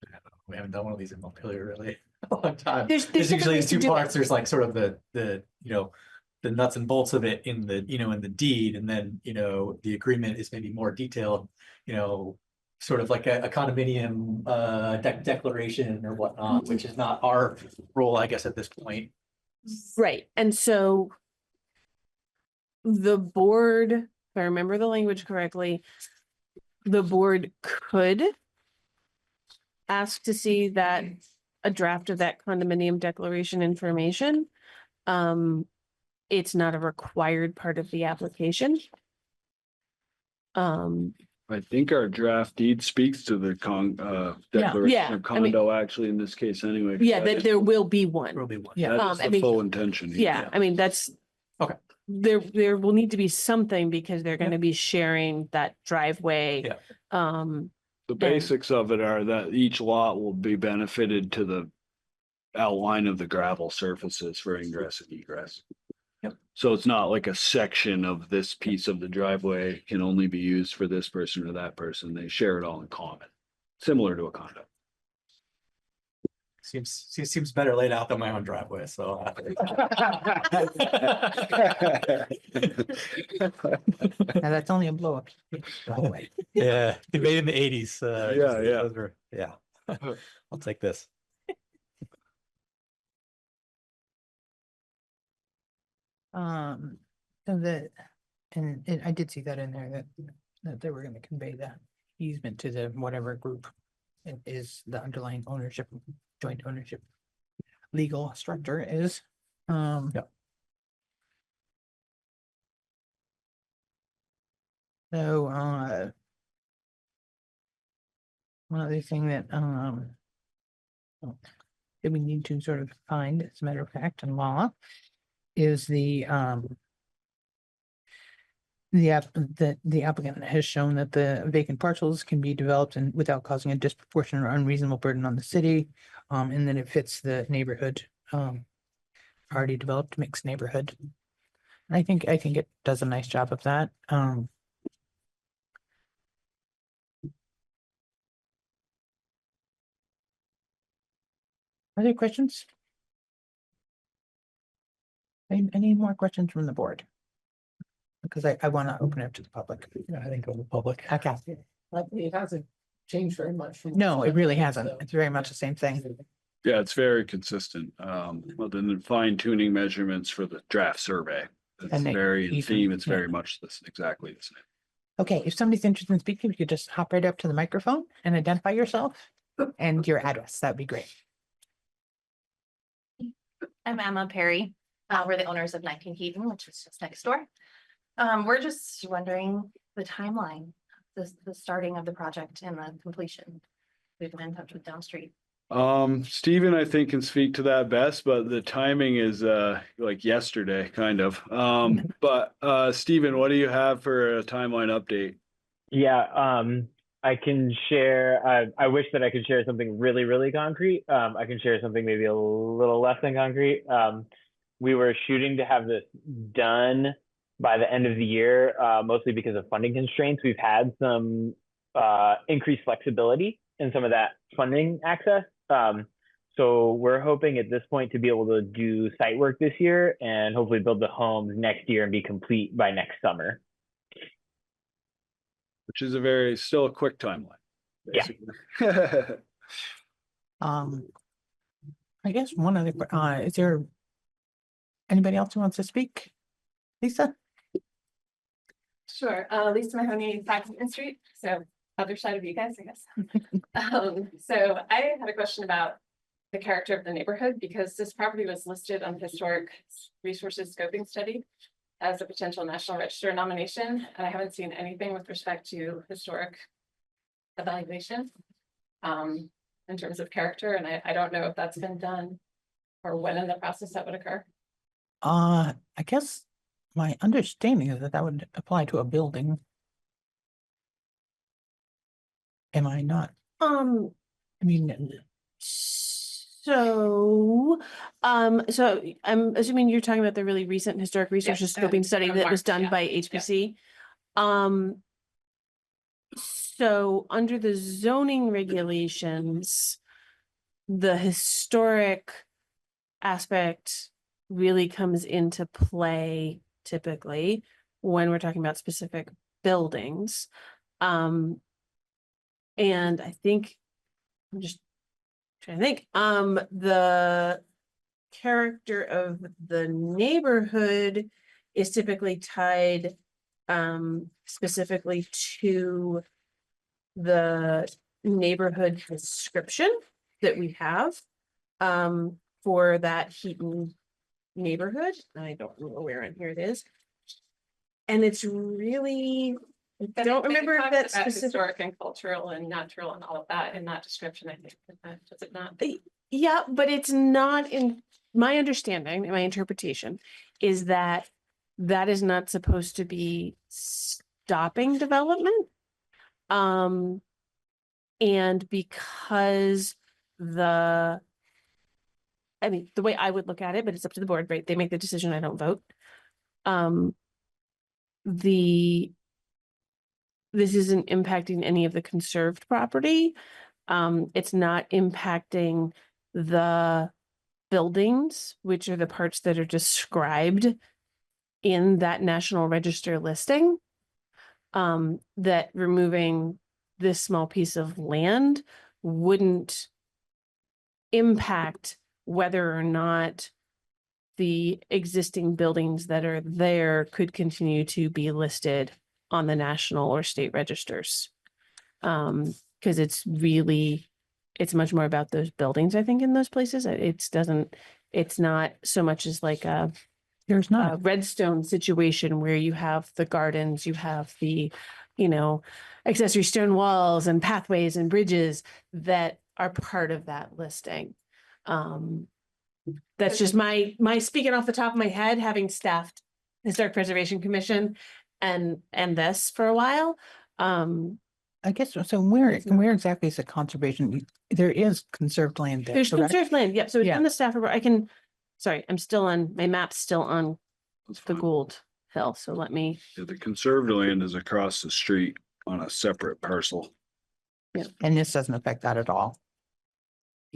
I don't know, we haven't done one of these in Montpelier really a long time. There's There's different usually ways to two do it. parts. There's like sort of the the nuts and bolts of it in the in the deed, and then the agreement is maybe more detailed, sort of like a condominium declaration or whatnot, which is not our role, I guess, at this point. Right, and so the board, if I remember the language correctly, the board could ask to see that a draft of that condominium declaration information. It's not a required part of the application. I think our draft deed speaks to the declaration Yeah, of I mean- condo actually in this case anyway. Yeah, that there will be one. There'll be one. Yeah. That is I the mean, full intention. here. Yeah, I mean, that's. Okay. There will need to be something because they're gonna be sharing that driveway. Yeah. The basics of it are that each lot will be benefited to the outline of the gravel surfaces for ingress and egress. Yep. So it's not like a section of this piece of the driveway can only be used for this person or that person. They share it all in common, similar to a condo. Seems better laid out than my own driveway, so. Now that's only a blow up. Driveway. Yeah, made in the 80s. Yeah. Those were, yeah. I'll take this. And I did see that in there that they were gonna convey that easement to the whatever group is the underlying ownership, joint ownership legal structure is. Yep. So, one other thing that, that we need to sort of find, as a matter of fact, in law, is the applicant has shown that the vacant parcels can be developed and without causing a disproportionate or unreasonable burden on the city. And then it fits the neighborhood, already developed mixed neighborhood. And I think it does a nice job of that. Are there questions? Any more questions from the board? Because I want to open it up to the public. Yeah, I think go to the public. Okay. It hasn't changed very much from. No, it really hasn't. It's very much the same thing. Yeah, it's very consistent. Other than fine tuning measurements for the draft survey. It's And they- very in even- theme. It's yeah. very much this, exactly the same. Okay, if somebody's interested in speaking, you could just hop right up to the microphone and identify yourself and your address. That'd be great. I'm Emma Perry. We're the owners of 19 Heaton, which is just next door. We're just wondering the timeline, the starting of the project and the completion. We've been in touch with Downstreet. Stephen, I think can speak to that best, but the timing is like yesterday, kind of. But Stephen, what do you have for a timeline update? Yeah, I can share, I wish that I could share something really, really concrete. I can share something maybe a little less than concrete. We were shooting to have this done by the end of the year, mostly because of funding constraints. We've had some increased flexibility in some of that funding access. So we're hoping at this point to be able to do site work this year and hopefully build the homes next year and be complete by next summer. Which is still a quick timeline. Yeah. Basically. I guess one other, is there anybody else who wants to speak? Lisa? Sure. Lisa Mahoney, 5 Main Street. So other side of you guys, I guess. So I had a question about the character of the neighborhood because this property was listed on Historic Resources Scoping Study as a potential National Register nomination. And I haven't seen anything with respect to historic evaluation in terms of character. And I don't know if that's been done or when in the process that would occur. I guess my understanding is that that would apply to a building. Am I not? I mean, So I'm assuming you're talking about the really recent historic resources scoping study that was done by HPC. So under the zoning regulations, the historic aspect really comes into play typically when we're talking about specific buildings. And I think I'm just trying to think, the character of the neighborhood is typically tied specifically to the neighborhood description that we have for that Heaton neighborhood. I don't know where in here it is. And it's really, I don't remember if that's specific. Historic and cultural and natural and all of that in that description, I think. Does it not? Yeah, but it's not in my understanding, my interpretation is that that is not supposed to be stopping development. And because the way I would look at it, but it's up to the board, right? They make the decision, I don't vote. This isn't impacting any of the conserved property. It's not impacting the buildings, which are the parts that are described in that National Register listing. That removing this small piece of land wouldn't impact whether or not the existing buildings that are there could continue to be listed on the national or state registers. Because it's much more about those buildings, I think, in those places. It's not so much as like there's not a Redstone situation where you have the gardens, you have the, accessory stone walls and pathways and bridges that are part of that listing. That's just my speaking off the top of my head, having staffed Historic Preservation Commission and this for a while. I guess, so where exactly is the conservation? There is conserved land there, There's correct? conserved land. Yep. So it's Yeah. on the staff report. I'm still on, my map's still on That's the fine. Gould Hill. So let me, Yeah, the conserved land is across the street on a separate parcel. And this doesn't affect that at all.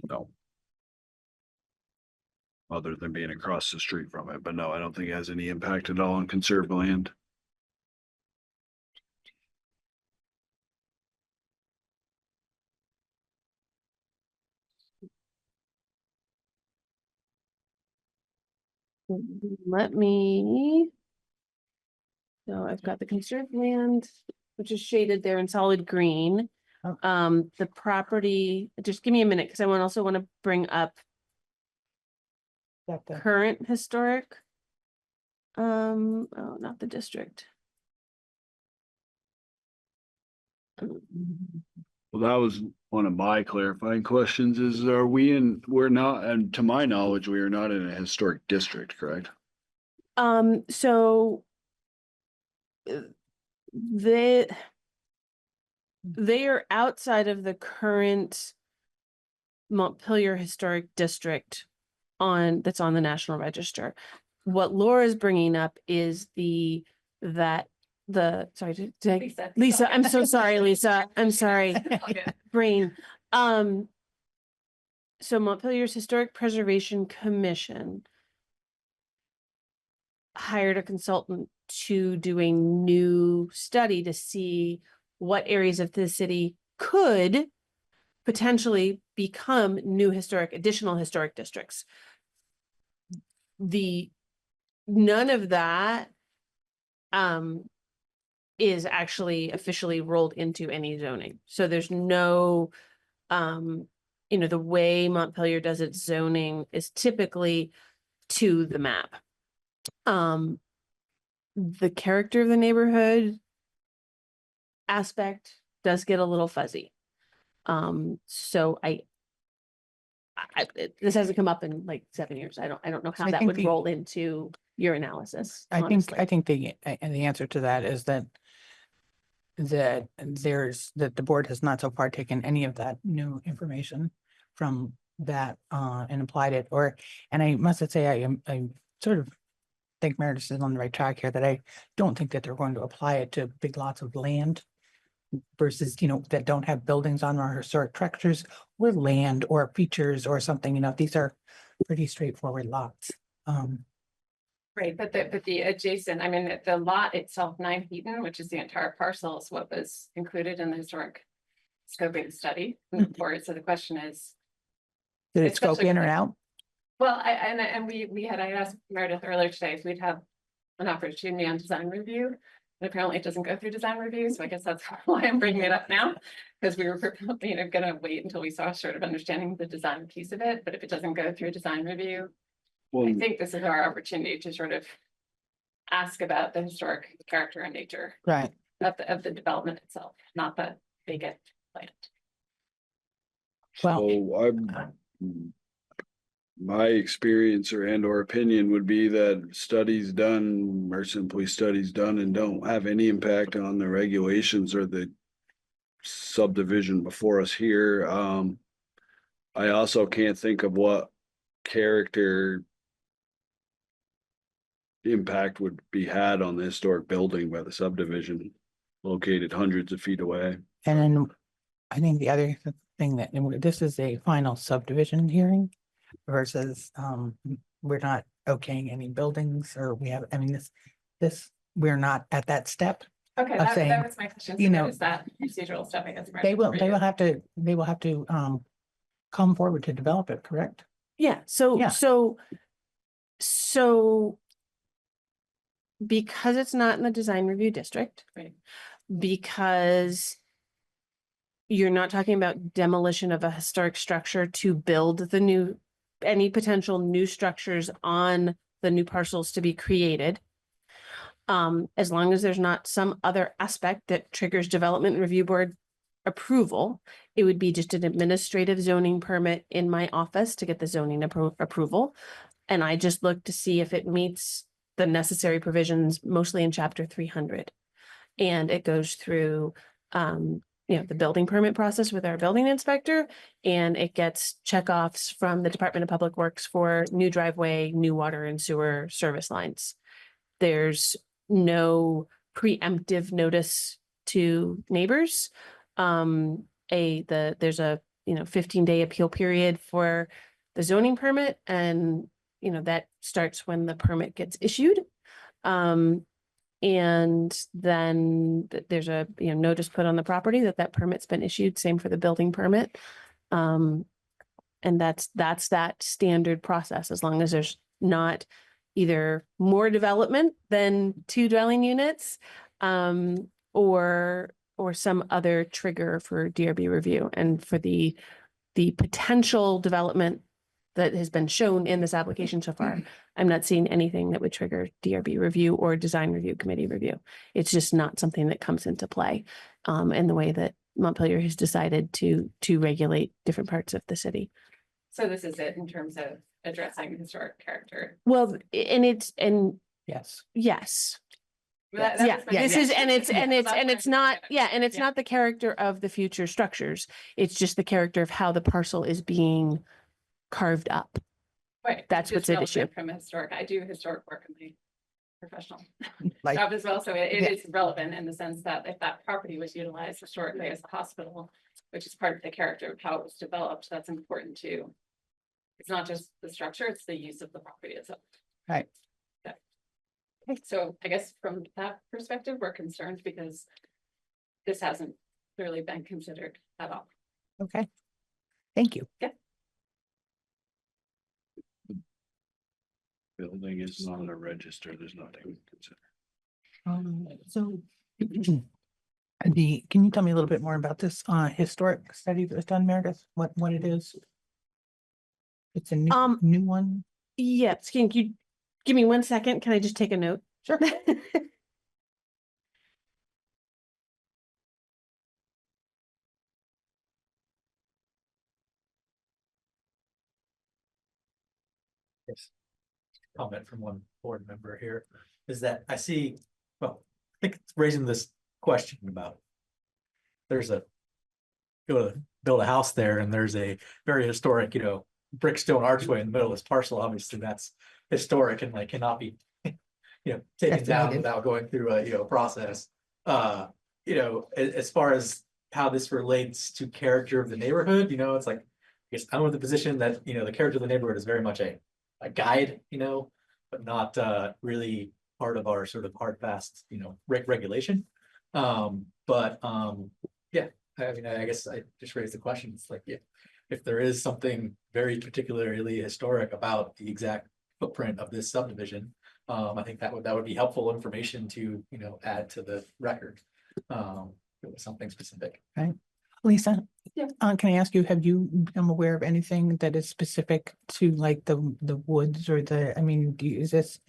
No. Other than being across the street from it, but no, I don't think it has any impact at all on conserved land. let me. So I've got the conserved land, which is shaded there in solid green. Oh. The property, just give me a minute, because I also want to bring up That the- current historic. Oh, not the district. Well, that was one of my clarifying questions is, we're not, and to my knowledge, we are not in a historic district, correct? So they are outside of the current Montpelier Historic District that's on the National Register. What Laura's bringing up is sorry, Lisa, I'm so sorry, Lisa. I'm sorry. Brain. So Montpelier's Historic Preservation Commission hired a consultant to do a new study to see what areas of the city could potentially become additional historic districts. None of that is actually officially rolled into any zoning. So there's no, the way Montpelier does its zoning is typically to the map. The character of the neighborhood aspect does get a little fuzzy. So this hasn't come up in like 7 years. I don't know So how I that think would roll into your analysis. I honestly. think the answer to that is that the board has not so far taken any of that new information from that and applied it, and I must say I sort of think Meredith is on the right track here, that I don't think that they're going to apply it to big lots of land versus, that don't have buildings on our historic structures or land or features or something, these are pretty straightforward lots. Right, but the adjacent, I mean, the lot itself, 9 Heaton, which is the entire parcel, is what was included in the historic scoping study report. So the question is, Did it scope especially in with or the- out? well, I asked Meredith earlier today if we'd have an opportunity on design review. And apparently it doesn't go through design review, so I guess that's why I'm bringing it up now. Because we were, gonna wait until we saw sort of understanding the design piece of it, but if it doesn't go through design review, Well, I think this is our opportunity to sort of ask about the historic character and nature Right. of the development itself, not the vacant land. Well, so my experience or opinion would be that studies done are simply studies done and don't have any impact on the regulations or the subdivision before us here. I also can't think of what character impact would be had on the historic building by the subdivision located hundreds of feet away. and then I think the other thing and this is a final subdivision hearing versus, we're not okaying any buildings or we're not at that step. Okay, Of saying, that was my question. So what is that procedural stuff, I guess? They will for you? have to come forward to develop it, correct? Yeah, Yeah. so because it's not in the design review district, Right. because you're not talking about demolition of a historic structure to build any potential new structures on the new parcels to be created. As long as there's not some other aspect that triggers development review board approval. It would be just an administrative zoning permit in my office to get the zoning approval. And I just look to see if it meets the necessary provisions, mostly in chapter 300. And it goes through, the building permit process with our building inspector, and it gets checkoffs from the Department of Public Works for new driveway, new water and sewer service lines. There's no preemptive notice to neighbors. There's a 15-day appeal period for the zoning permit, and that starts when the permit gets issued. And then there's a notice put on the property that permit's been issued. Same for the building permit. And that's that standard process, as long as there's not either more development than 2 dwelling units, or some other trigger for DRB review. And for the potential development that has been shown in this application so far, I'm not seeing anything that would trigger DRB review or design review committee review. It's just not something that comes into play in the way that Montpelier has decided to regulate different parts of the city. So this is it in terms of addressing historic character. Well, and Yes. yes. That Yeah, was my- this is, and it's Yeah, that's not, what I'm and it's Yeah. not the character of the future structures. It's just the character of how the parcel is being carved up. Right. That's it's what's at issue. relevant From historic, I do historic work in my professional Like, job as well, so it Yeah. is relevant in the sense that if that property was utilized historically as a hospital, which is part of the character of how it was developed, that's important too. It's not just the structure, it's the use of the property itself. Right. Yeah. Okay, so I guess from that perspective, we're concerned because this hasn't clearly been considered at all. okay. Thank you. Building is not a register, there's nothing to consider. So can you tell me a little bit more about this historic study that was done, Meredith? What it is? It's a new one? Yes, can you give me 1 second? Can I just take a note? Sure. Yes. Comment from one board member here is that I see, well, I think it's raising this question about. There's go to build a house there and there's a very historic, brick stone archway in the middle of this parcel. Obviously that's historic and like cannot be, taken down Definitely. without going through a, process. As far as how this relates to character of the neighborhood, it's like, I guess I'm in the position that, the character of the neighborhood is very much a guide, but not really part of our sort of hard fast, regulation. Yeah, I mean, I guess I just raised the question. It's like, if there is something very particularly historic about the exact footprint of this subdivision, I think that would be helpful information to, add to the record. Something specific. Right. Lisa? Yeah. Can I ask you, have you become aware of anything that is specific to like the woods or is this,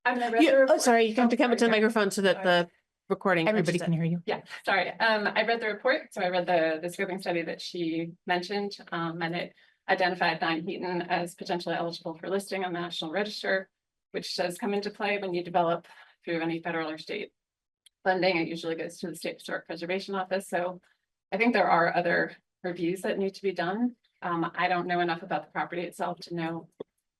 I mean, I read the report. Sorry, you have to come sorry, into the yeah. microphone so that the recording. everybody catches can it. hear you? Yeah, sorry. I read the report, so I read the scoping study that she mentioned, and it identified 9 Heaton as potentially eligible for listing on the National Register, which does come into play when you develop through any federal or state funding. It usually goes to the State Historic Preservation Office. So I think there are other reviews that need to be done. I don't know enough about the property itself to know.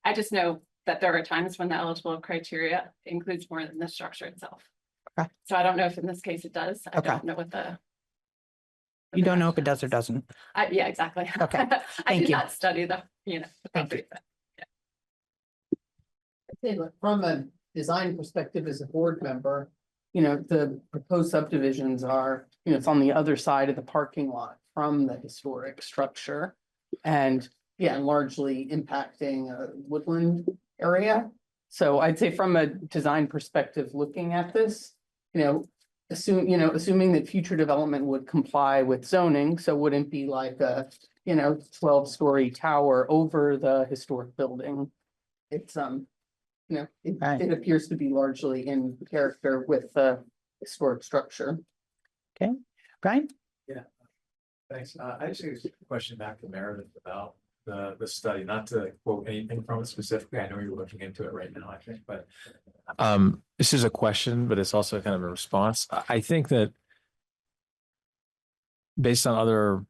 I just know that there are times when the eligible criteria includes more than the structure itself. Okay. So I don't know if in this case it does. I Okay. don't know what the. You don't know if it does or doesn't. Yeah, exactly. Okay. I Thank did you. not study the Thank you. property. but- Hey, look, from a design perspective as a board member, the proposed subdivisions are, it's on the other side of the parking lot from the historic structure. And largely impacting a woodland area. So I'd say from a design perspective, looking at this, assuming that future development would comply with zoning, so wouldn't be like a, 12-story tower over the historic building. It's, Right. it appears to be largely in character with the historic structure. Brian? Yeah, Thanks. I just have a question back to Meredith about the study, not to quote anything from it specifically. I know you're looking into it right now, I think, but this is a question, but it's also kind of a response. I think that based on other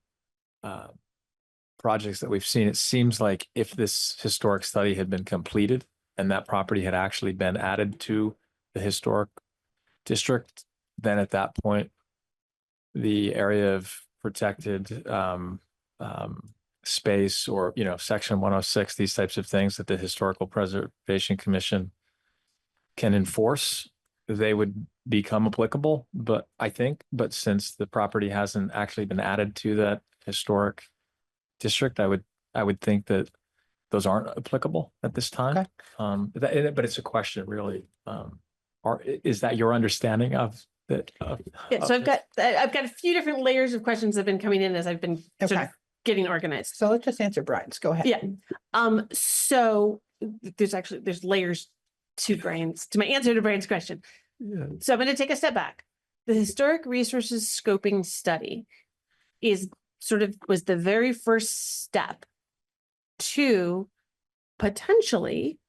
projects that we've seen, it seems like if this historic study had been completed and that property had actually been added to the historic district, then at that point, the area of protected space or, section 106, these types of things that the Historical Preservation Commission can enforce, they would become applicable. But since the property hasn't actually been added to that historic district, I would think that those aren't applicable at this time. Okay. But it's a question really. Is that your understanding of that? Yeah, so I've got a few different layers of questions that have been coming in as I've been sort Okay. of getting organized. So let's just answer Brian's. Go ahead. Yeah. So there's layers to my answer to Brian's question. Yeah. So I'm going to take a step back. The historic resources scoping study was the very first step to potentially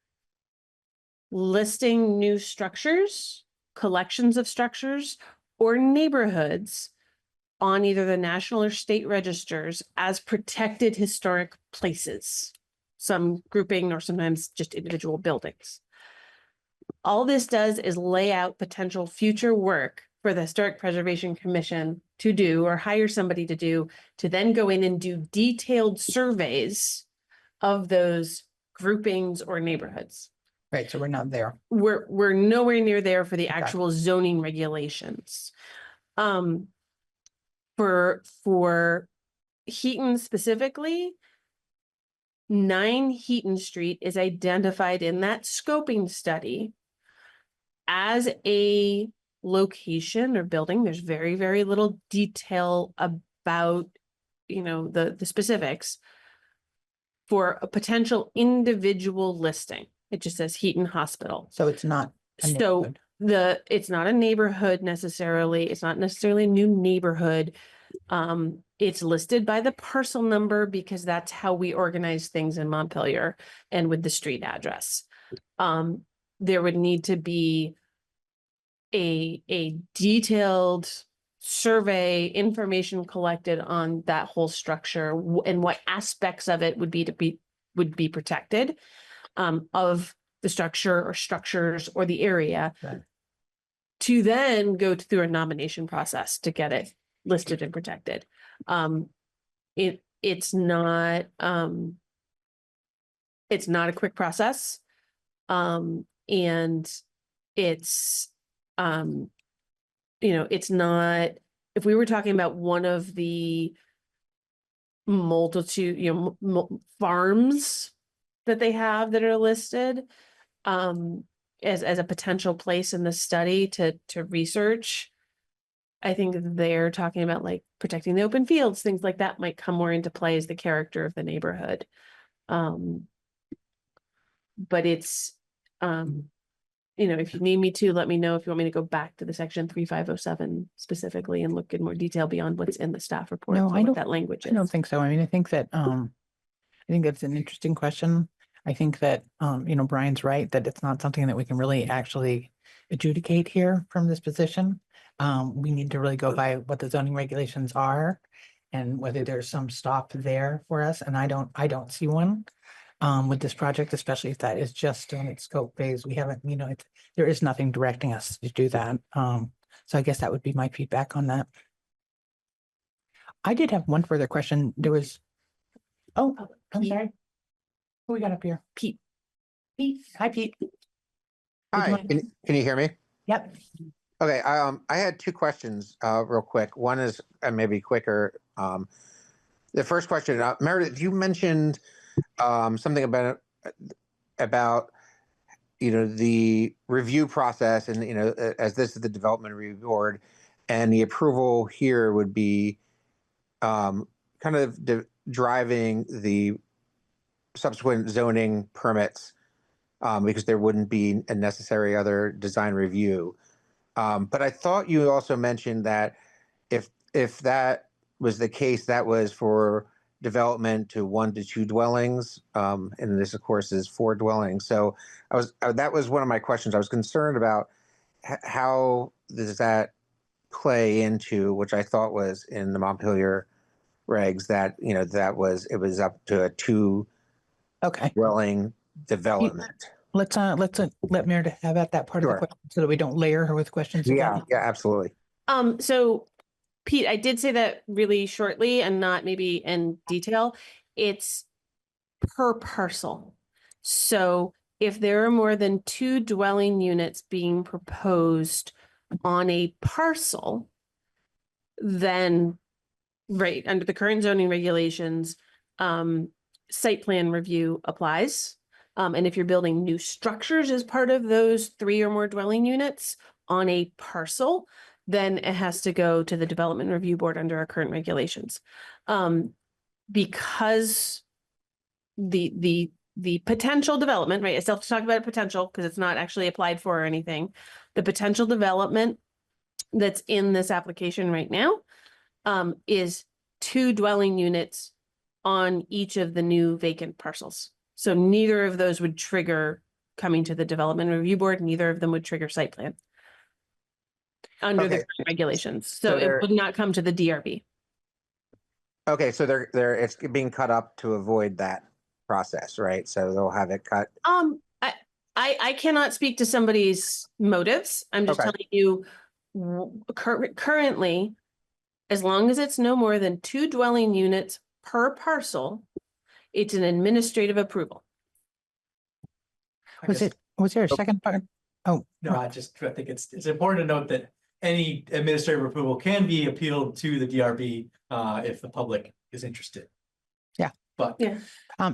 listing new structures, collections of structures, or neighborhoods on either the national or state registers as protected historic places, some grouping or sometimes just individual buildings. All this does is lay out potential future work for the Historic Preservation Commission to do or hire somebody to do, to then go in and do detailed surveys of those groupings or neighborhoods. Right. So we're not there. We're nowhere near there for the actual zoning regulations. For Heaton specifically, 9 Heaton Street is identified in that scoping study as a location or building. There's very, very little detail about, the specifics for a potential individual listing. It just says Heaton Hospital. So it's not a neighborhood. It's not a neighborhood necessarily. It's not necessarily a new neighborhood. It's listed by the parcel number because that's how we organize things in Montpelier and with the street address. There would need to be a detailed survey, information collected on that whole structure and what aspects of it would be protected, of the structure or structures or the area, Right. to then go through a nomination process to get it listed and protected. It's not a quick process. And it's it's not, if we were talking about one of the multitude, farms that they have that are listed, as a potential place in the study to research, I think they're talking about like protecting the open fields, things like that might come more into play as the character of the neighborhood. But it's, if you need me to, let me know if you want me to go back to the section 3507 specifically and look in more detail beyond what's in the staff report. No, for I what don't- that language I is. don't think so. I mean, I think that that's an interesting question. I think that Brian's right that it's not something that we can really actually adjudicate here from this position. We need to really go by what the zoning regulations are and whether there's some stop there for us. And I don't see one with this project, especially if that is just in its scope phase. We haven't, there is nothing directing us to do that. So I guess that would be my feedback on that. I did have one further question. There was, I'm sorry. Who we got up here? Pete. Hi, Pete. Hi, can you hear me? Yep. Okay, I had 2 questions, real quick. One is maybe quicker. The first question, Meredith, you mentioned something about the review process, and as this is the development review board, and the approval here would be kind of driving the subsequent zoning permits, because there wouldn't be a necessary other design review. But I thought you also mentioned that if that was the case, that was for development to 1 to 2 dwellings. And this, of course, is 4 dwellings. So that was one of my questions. I was concerned about how does that play into, which I thought was in the Montpelier regs, that, you know, it was up to a 2 Okay, dwelling development. let's let Meredith have at that part of the Sure. question so that we don't layer her with questions Yeah, again. yeah, absolutely. So Pete, I did say that really shortly and not maybe in detail. It's per parcel. So if there are more than 2 dwelling units being proposed on a parcel, then, right, under the current zoning regulations, site plan review applies. And if you're building new structures as part of those 3 or more dwelling units on a parcel, then it has to go to the Development Review Board under our current regulations. Because the potential development, right? I still have to talk about a potential because it's not actually applied for or anything. The potential development that's in this application right now is 2 dwelling units on each of the new vacant parcels. So neither of those would trigger coming to the Development Review Board. Neither of them would trigger site plan under the Okay. current regulations. So So it they're- would not come to the DRB. Okay, so it's being cut up to avoid that process, right? So they'll have it cut. I cannot speak to somebody's motives. I'm just Okay. telling you currently, as long as it's no more than 2 dwelling units per parcel, it's an administrative approval. I Was guess- there a second part? Oh, No, I think it's important to note that any administrative approval can be appealed to the DRB if the public is interested. Yeah. But Yeah.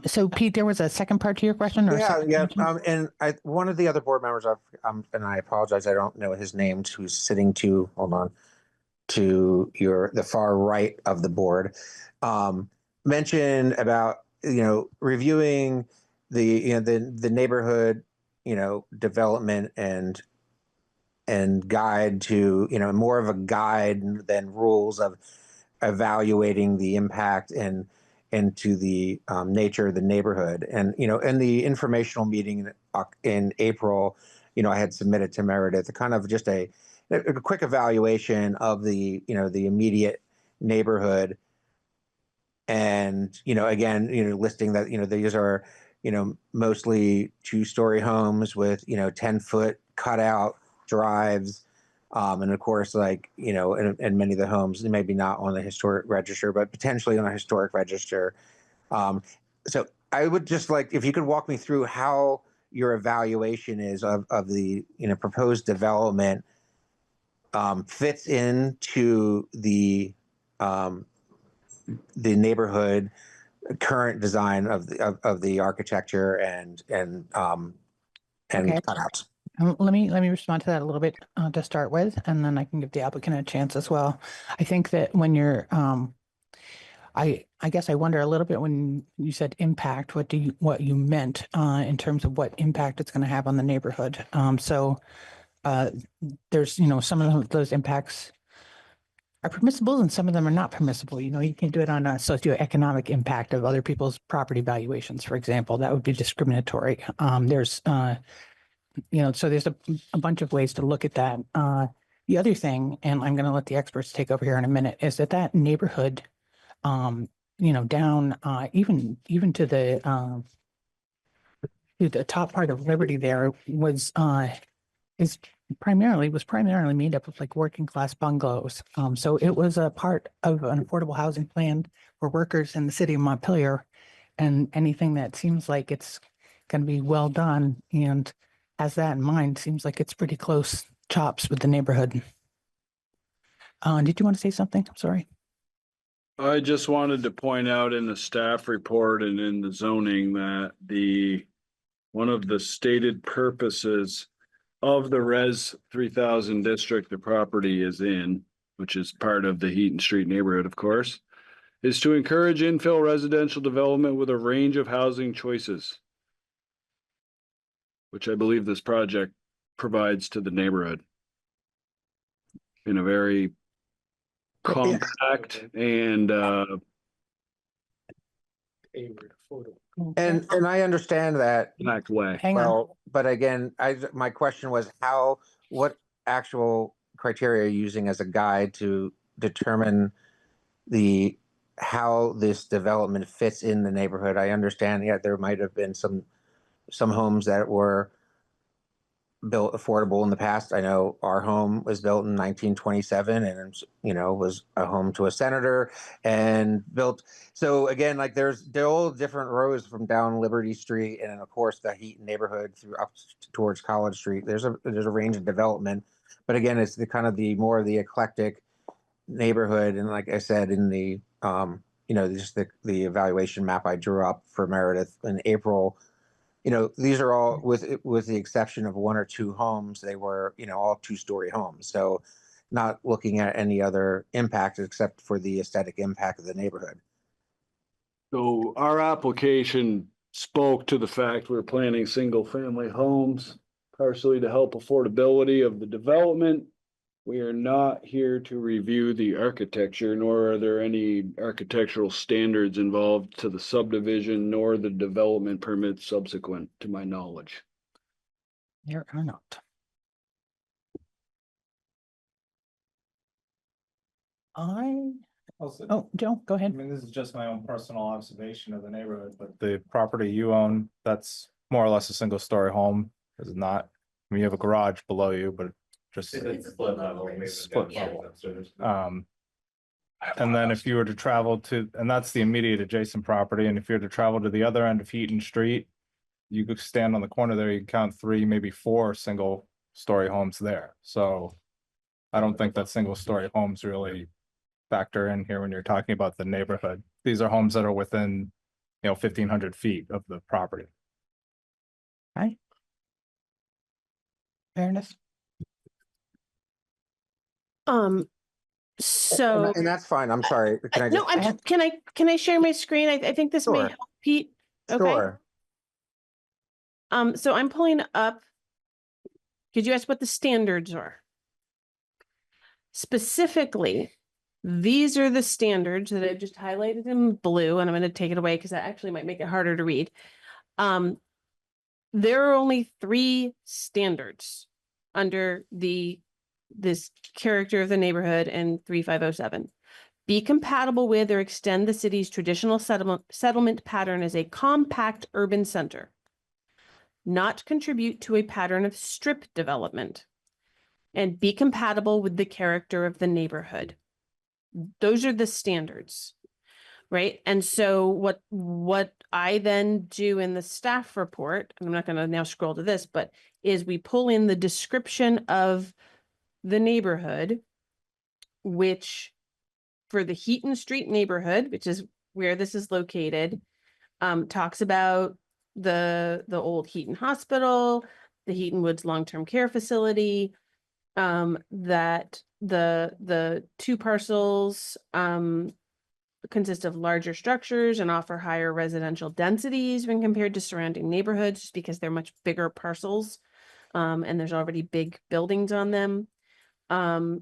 So Pete, there was a second part to your question or? a Yeah, second yeah. answer? And one of the other board members, and I apologize, I don't know his name, who's sitting hold on, to the far right of the board, mentioned about, reviewing the neighborhood, development and guide to, more of a guide than rules of evaluating the impact and to the nature of the neighborhood. And, in the informational meeting in April, I had submitted to Meredith a kind of just a quick evaluation of the immediate neighborhood. And, again, listing that, these are, mostly 2-story homes with, 10-foot cutout drives. And of course, and many of the homes, maybe not on the historic register, but potentially on a historic register. So I would just like, if you could walk me through how your evaluation is of the, proposed development fits into the neighborhood current design of the architecture and Okay. cutouts. Let me respond to that a little bit to start with, and then I can give the applicant a chance as well. I think that when you're, I guess I wonder a little bit when you said impact, what you meant in terms of what impact it's going to have on the neighborhood. There's, some of those impacts are permissible and some of them are not permissible. You can do it on a socioeconomic impact of other people's property valuations, for example. That would be discriminatory. There's so there's a bunch of ways to look at that. The other thing, and I'm going to let the experts take over here in a minute, is that neighborhood, down even to the top part of Liberty there was primarily made up of like working class bungalows. So it was a part of an affordable housing plan for workers in the city of Montpelier, and anything that seems like it's going to be well done and has that in mind seems like it's pretty close chops with the neighborhood. Did you want to say something? I'm sorry. I just wanted to point out in the staff report and in the zoning that one of the stated purposes of the Res 3000 district the property is in, which is part of the Heaton Street neighborhood, of course, is to encourage infill residential development with a range of housing choices, which I believe this project provides to the neighborhood in a very compact and And I understand that. compact way. Hang on. Well, but again, my question was what actual criteria are you using as a guide to determine how this development fits in the neighborhood? I understand, yeah, there might have been some homes that were built affordable in the past. I know our home was built in 1927 and, was a home to a senator and built. So again, like they're all different rows from down Liberty Street. And then of course the Heaton neighborhood through up towards College Street. There's a range of development, but again, it's the kind of the more of the eclectic neighborhood. And like I said, in the, just the evaluation map I drew up for Meredith in April, these are all with the exception of one or two homes, they were, all 2-story homes. So not looking at any other impact except for the aesthetic impact of the neighborhood. So our application spoke to the fact we're planning single family homes, partially to help affordability of the development. We are not here to review the architecture, nor are there any architectural standards involved to the subdivision, nor the development permit subsequent to my knowledge. There are not. Oh, Joe, go I ahead. mean, this is just my own personal observation of the neighborhood, but the property you own, that's more or less a single story home, is it not? I mean, you have a garage below you, but just It's a split level. split level. And then if you were to travel and that's the immediate adjacent property, and if you were to travel to the other end of Heaton Street, you could stand on the corner there, you can count 3, maybe 4 single story homes there. So I don't think that single story homes really factor in here when you're talking about the neighborhood. These are homes that are within, 1,500 feet of the property. Right. Fairness. So. And that's fine. I'm sorry. Can I No, just? can I share my screen? I think this may Sure. help Pete. Okay. Sure. So I'm pulling up. Could you ask what the standards are? Specifically, these are the standards that I've just highlighted in blue, and I'm going to take it away because that actually might make it harder to read. There are only 3 standards under this character of the neighborhood in 3507. Be compatible with or extend the city's traditional settlement pattern as a compact urban center. Not contribute to a pattern of strip development. And be compatible with the character of the neighborhood. Those are the standards, right? And so what I then do in the staff report, and I'm not going to now scroll to this, but is we pull in the description of the neighborhood, which for the Heaton Street neighborhood, which is where this is located, talks about the old Heaton Hospital, the Heaton Woods Long-Term Care Facility, that the 2 parcels consist of larger structures and offer higher residential densities when compared to surrounding neighborhoods, just because they're much bigger parcels, and there's already big buildings on them.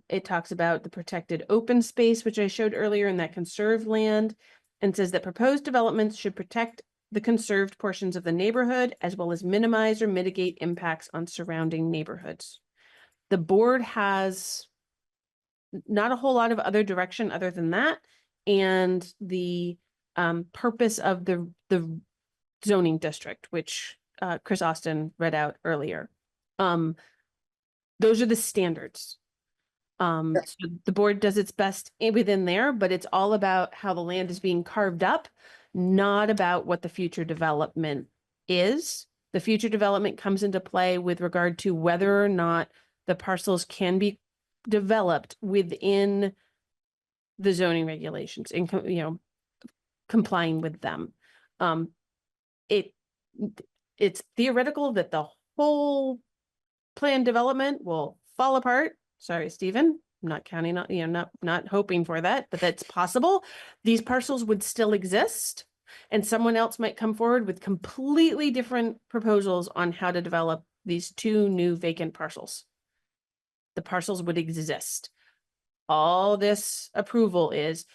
It talks about the protected open space, which I showed earlier, in that conserved land, and says that proposed developments should protect the conserved portions of the neighborhood, as well as minimize or mitigate impacts on surrounding neighborhoods. The board has not a whole lot of other direction other than that, and the purpose of the zoning district, which Chris Austin read out earlier. Those are the standards. So the board does its best within there, but it's all about how the land is being carved up, not about what the future development is. The future development comes into play with regard to whether or not the parcels can be developed within the zoning regulations and, complying with them. It's theoretical that the whole plan development will fall apart. Sorry, Stephen, I'm not counting on, not hoping for that, but that's possible. These parcels would still exist, and someone else might come forward with completely different proposals on how to develop these 2 new vacant parcels. The parcels would exist. all this approval is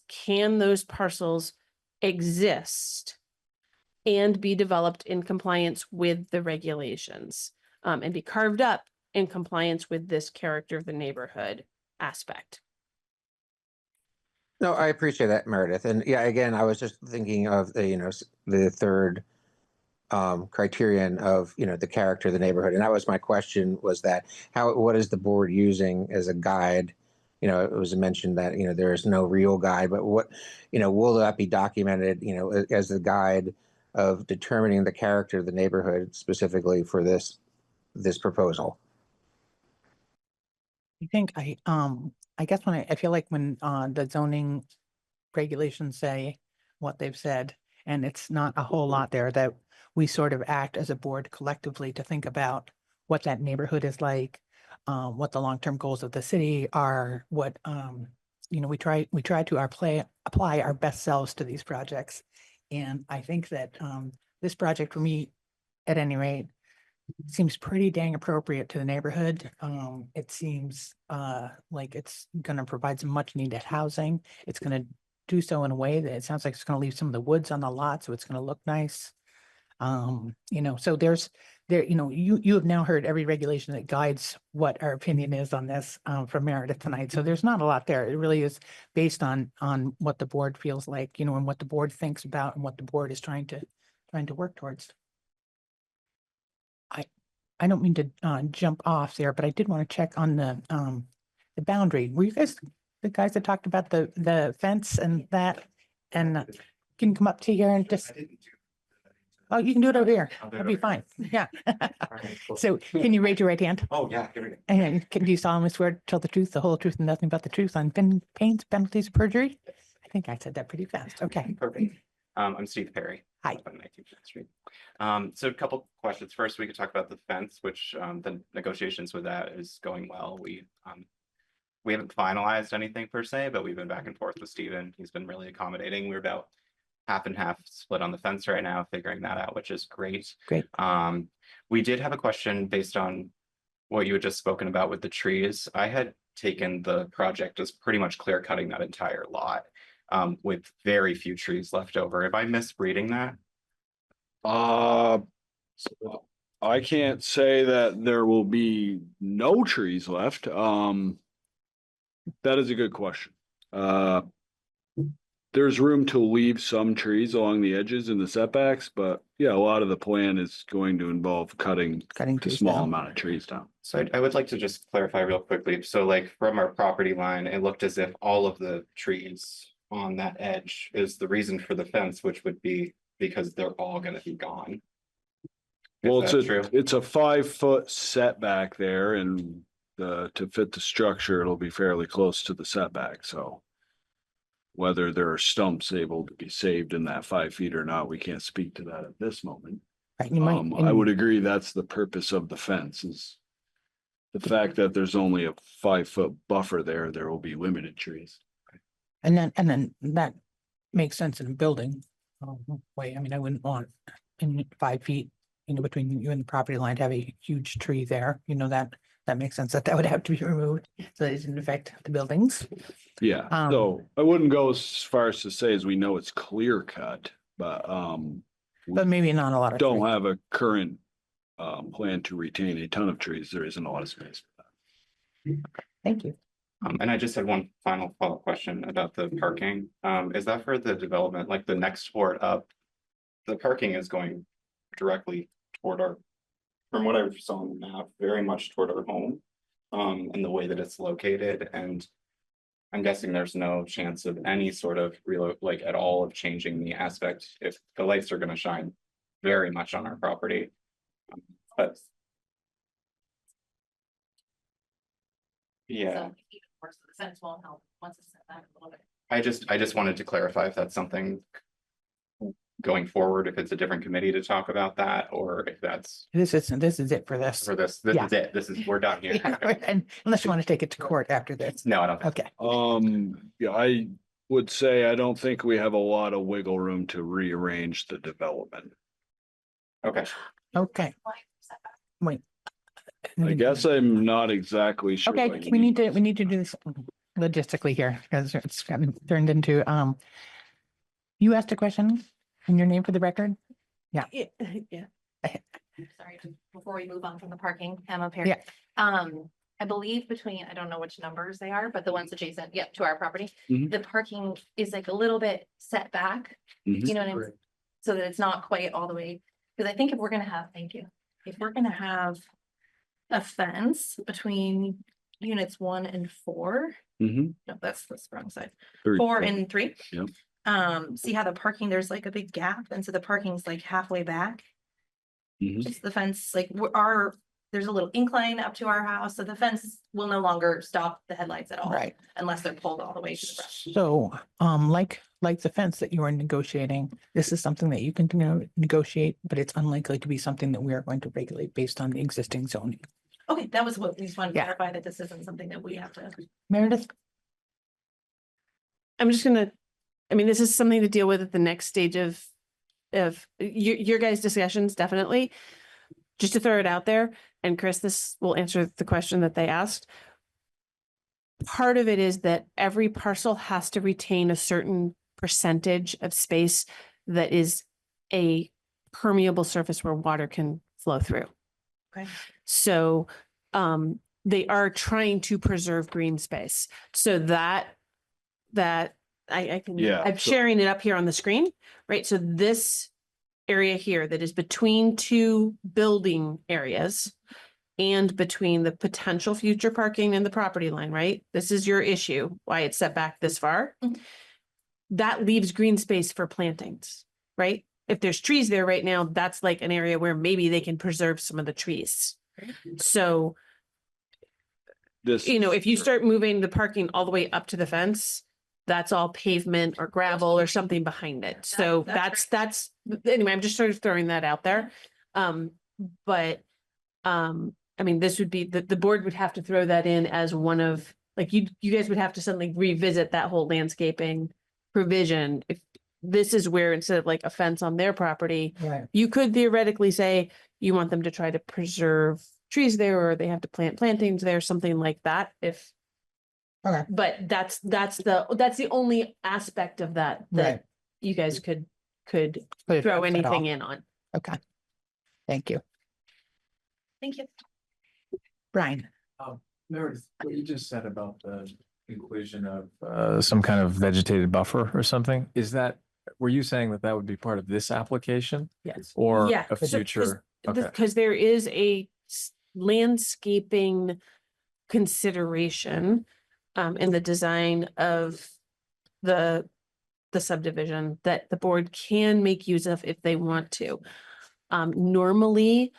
can those parcels exist and be developed in compliance with the regulations, and be carved up in compliance with this character of the neighborhood aspect. No, I appreciate that, Meredith. And yeah, again, I was just thinking of the, the third criterion of, the character of the neighborhood. And that was my question, was that what is the board using as a guide? It was mentioned that, there is no real guide, but what, will that be documented, as a guide of determining the character of the neighborhood specifically for this proposal? I guess I feel like when the zoning regulations say what they've said, and it's not a whole lot there, that we sort of act as a board collectively to think about what that neighborhood is like, what the long-term goals of the city are, what we try to apply our best selves to these projects. And I think that this project for me, at any rate, seems pretty dang appropriate to the neighborhood. It seems like it's going to provide some much needed housing. It's going to do so in a way that it sounds like it's going to leave some of the woods on the lot, so it's going to look nice. So you have now heard every regulation that guides what our opinion is on this from Meredith tonight. So there's not a lot there. It really is based on what the board feels like, and what the board thinks about and what the board is trying to work towards. I don't mean to jump off there, but I did want to check on the boundary. Were you guys the guys that talked about the fence and that? And can you come up to here and just? Oh, you can do it over here. That'd be fine. Yeah. So can you raise your right hand? Oh, yeah. Here we go. And do you solemnly swear to tell the truth, the whole truth, and nothing but the truth on pains, penalties of perjury? I think I said that pretty fast. Okay. Perfect. I'm Steve Perry. Hi. On 19th Street. So a couple questions. First, we could talk about the fence, which the negotiations with that is going well. We haven't finalized anything per se, but we've been back and forth with Steven. He's been really accommodating. We're about half and half split on the fence right now, figuring that out, which is great. Great. We did have a question based on what you had just spoken about with the trees. I had taken the project as pretty much clear cutting that entire lot with very few trees left over. Am I misreading that? I can't say that there will be no trees left. That is a good question. There's room to leave some trees along the edges in the setbacks, but yeah, a lot of the plan is going to involve cutting a trees small down. amount of trees down. So I would like to just clarify real quickly. So like from our property line, it looked as if all of the trees on that edge is the reason for the fence, which would be because they're all going to be gone. Well, Is that true? it's a 5-foot setback there, and to fit the structure, it'll be fairly close to the setback, so. Whether there are stumps able to be saved in that 5 feet or not, we can't speak to that at this moment. Right, you might, I would agree that's the purpose of the fence is the fact that there's only a 5-foot buffer there, there will be limited trees. and then that makes sense in a building way. I mean, I wouldn't want in 5 feet, between you and the property line to have a huge tree there. That makes sense that would have to be removed so that it didn't affect the buildings. Yeah, so I wouldn't go as far as to say as we know it's clear cut, but maybe not a lot of don't trees. have a current plan to retain a ton of trees. There isn't a lot of space for that. Thank you. And I just had one final follow-up question about the parking. Is that for the development, like the next floor up? The parking is going directly toward from what I saw on the map, very much toward our home, and the way that it's located. And I'm guessing there's no chance of any sort of at all of changing the aspect if the lights are going to shine very much on our property. But yeah, The fence won't help once it's set back a little bit. I just wanted to clarify if that's something going forward, if it's a different committee to talk about that, or if that's This is it for this. is it. We're done here. Yeah, and unless you want to take it to court after this. No, I don't. Okay. Yeah, I would say I don't think we have a lot of wiggle room to rearrange the development. Okay. Okay. Wait. I guess I'm not exactly sure. Okay, what you we mean. need to do this. logistically here because it's gotten turned into, you asked a question and your name for the record? Yeah. Sorry, before we move on from the parking, Emma Perry. Yeah. I believe between, I don't know which numbers they are, but the ones adjacent, yep, to our property, Mhm. the parking is like a little bit set back. Mhm. You know what I mean? So that it's not quite all the way, because I think if we're gonna have, thank you, if we're gonna have a fence between units 1 and 4, Mhm. no, that's the wrong side, Very 4 cool. and 3. Yep. See how the parking, there's like a big gap, and so the parking's like halfway back. Mhm. Just the fence, like there's a little incline up to our house, so the fence will no longer stop the headlights at all. Right. Unless they're pulled all the way to the front. So, like the fence that you are negotiating, this is something that you can, negotiate, but it's unlikely to be something that we are going to regulate based on the existing zoning. Okay, that was what we just wanted to Yeah. clarify, that this isn't something that we have to. Meredith? I'm just gonna, I mean, this is something to deal with at the next stage of your guys' discussions, definitely. Just to throw it out there, and Chris, this will answer the question that they asked. Part of it is that every parcel has to retain a certain percentage of space that is a permeable surface where water can flow through. Okay. So they are trying to preserve green space. So that I can, Yeah, I'm so- sharing it up here on the screen, right? So this area here that is between two building areas and between the potential future parking and the property line, right? This is your issue, why it's set back this far. Mhm. That leaves green space for plantings, right? If there's trees there right now, that's like an area where maybe they can preserve some of the trees. So, This. if you start moving the parking all the way up to the fence, that's all pavement or gravel or something behind it. So that's, anyway, I'm just sort of throwing that out there. But, I mean, this would be, the board would have to throw that in as one of, like, you guys would have to suddenly revisit that whole landscaping provision. If this is where, instead of like a fence on their property, Right. you could theoretically say you want them to try to preserve trees there, or they have to plant plantings there, something like that, if. Okay. But that's the only aspect of that Right. that you guys could Could throw address that anything all. in on. Okay. Thank you. Thank you. Brian? Meredith, what you just said about the inclusion of some kind of vegetated buffer or something, were you saying that that would be part of this application Yes. or Yeah, a so- future? Okay. Because there is a landscaping consideration in the design of the subdivision that the board can make use of if they want to. Normally,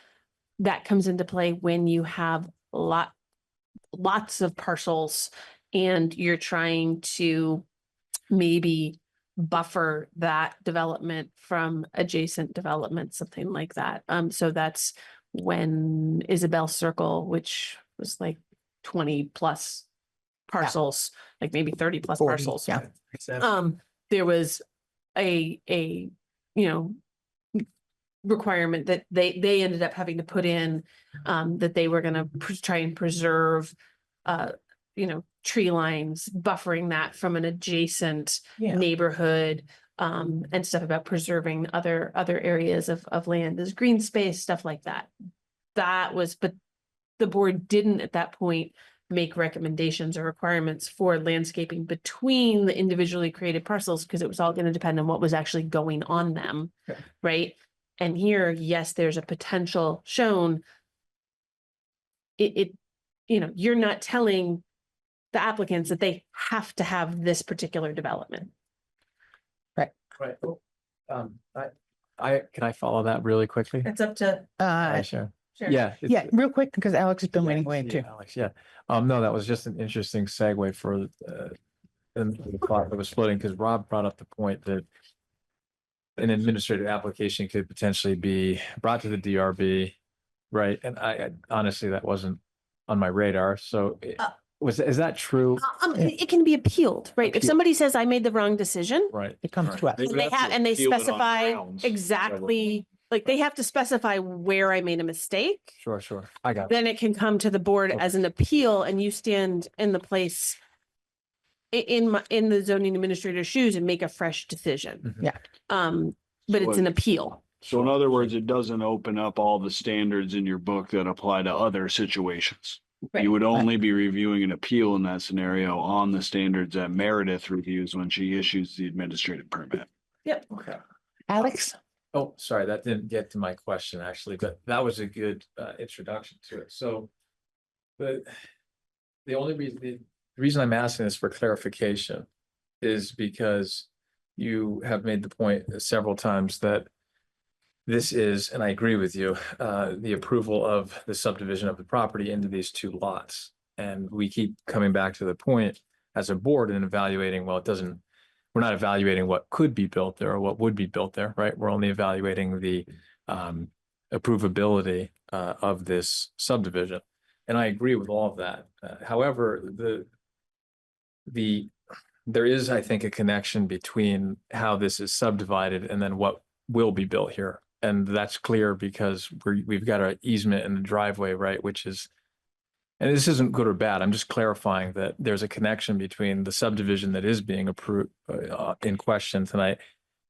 that comes into play when you have lots of parcels and you're trying to maybe buffer that development from adjacent development, something like that. So that's when Isabel Circle, which was like 20 plus parcels, like maybe 30 plus 40, parcels. yeah. There was a requirement that they ended up having to put in, that they were gonna try and preserve, tree lines, buffering that from an adjacent Yeah. neighborhood, and stuff about preserving other areas of land as green space, stuff like that. But the board didn't at that point make recommendations or requirements for landscaping between the individually created parcels, because it was all going to depend on what was actually going on them, Okay. right? And here, yes, there's a potential shown. You're not telling the applicants that they have to have this particular development. Right. Can I follow that really quickly? It's up to. Sure. Sure. Yeah. Yeah, real quick, because Alex has been waiting Yeah, away too. Alex, yeah. No, that was just an interesting segue for and the thought that was floating, because Rob brought up the point that an administrative application could potentially be brought to the DRB, right? And I honestly, that wasn't on my radar. So is that true? It can be appealed, right? If Appeal. somebody says, I made the wrong decision, Right. It comes to us. They would have to and they appeal it on specify grounds. exactly, like they have to specify where I made a mistake. Sure. I got it. Then it can come to the board Okay. as an appeal, and you stand in the place in the zoning administrator's shoes and make a fresh decision. Yeah. But it's So an appeal. So in other words, it doesn't open up all the standards in your book that apply to other situations. Right. You would only be reviewing an appeal in that scenario on the standards that Meredith reviews when she issues the administrative permit. Yep. Okay. Alex? Oh, sorry, that didn't get to my question actually, but that was a good introduction to it. So the only reason, the reason I'm asking this for clarification is because you have made the point several times that this is, and I agree with you, the approval of the subdivision of the property into these two lots. And we keep coming back to the point as a board and evaluating, well, we're not evaluating what could be built there or what would be built there, right? We're only evaluating the approvability of this subdivision. And I agree with all of that. However, there is, I think, a connection between how this is subdivided and then what will be built here. And that's clear because we've got an easement in the driveway, right? Which is, and this isn't good or bad. I'm just clarifying that there's a connection between the subdivision that is being approved in question tonight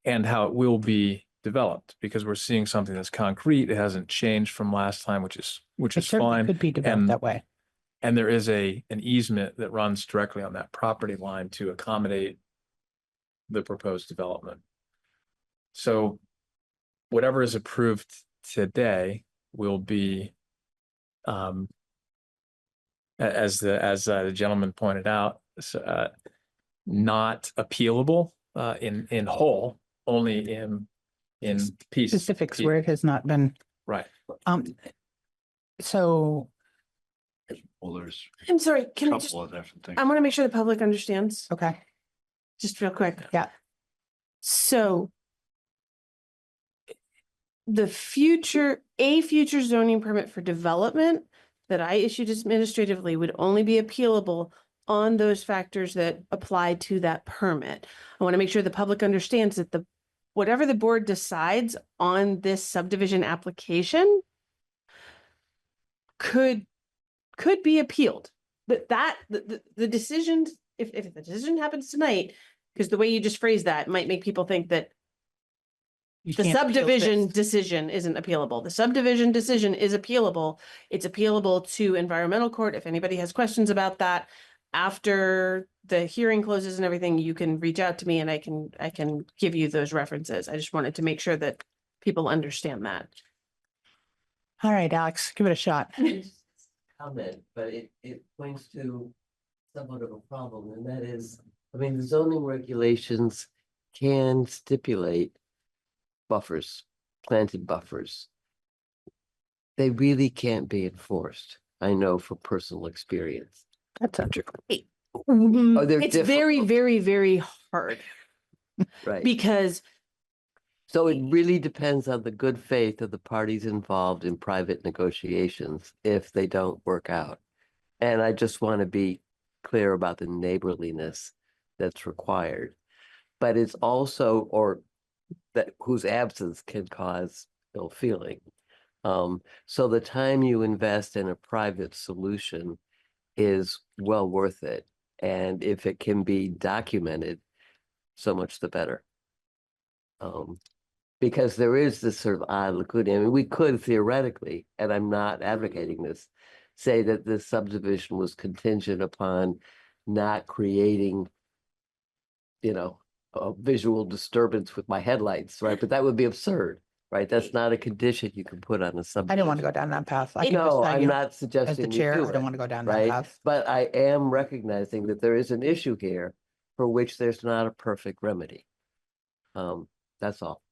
and how it will be developed, because we're seeing something that's concrete. It hasn't changed from last time, which is It certainly fine. could be developed that way. And there is an easement that runs directly on that property line to accommodate the proposed development. So whatever is approved today will be, as the gentleman pointed out, not appealable in whole, only in pieces. Specifics where it has not been. Right. So Well, there's I'm sorry, a can I just, couple of different things. I want to make sure the public understands, okay. just real quick. Yeah. So a future zoning permit for development that I issued administratively would only be appealable on those factors that apply to that permit. I want to make sure the public understands that whatever the board decides on this subdivision application could be appealed. The decisions, if the decision happens tonight, because the way you just phrased that might make people think that You the can't appeal subdivision this. decision isn't appealable. The subdivision decision is appealable. It's appealable to environmental court. If anybody has questions about that, after the hearing closes and everything, you can reach out to me and I can give you those references. I just wanted to make sure that people understand that. All right, Alex, give it a shot. Comment, but it points to somewhat of a problem, and that is, I mean, the zoning regulations can stipulate buffers, planted buffers. They really can't be enforced. I know from personal experience. That's not true. they're It's very, difficult. very, very hard Right. because So it really depends on the good faith of the parties involved in private negotiations if they don't work out. And I just want to be clear about the neighborliness that's required. But it's also, or that whose absence can cause ill feeling. So the time you invest in a private solution is well worth it. And if it can be documented, so much the better. Because there is this sort of odd lacuna. I mean, we could theoretically, and I'm not advocating this, say that this subdivision was contingent upon not creating, a visual disturbance with my headlights, right? But that would be absurd, right? That's not a condition you can put on a subdivision. I didn't want to go down that path. I can just No, tell I'm you, not as suggesting the you chair, do I don't it, want to go down that right? path. But I am recognizing that there is an issue here for which there's not a perfect remedy. That's all.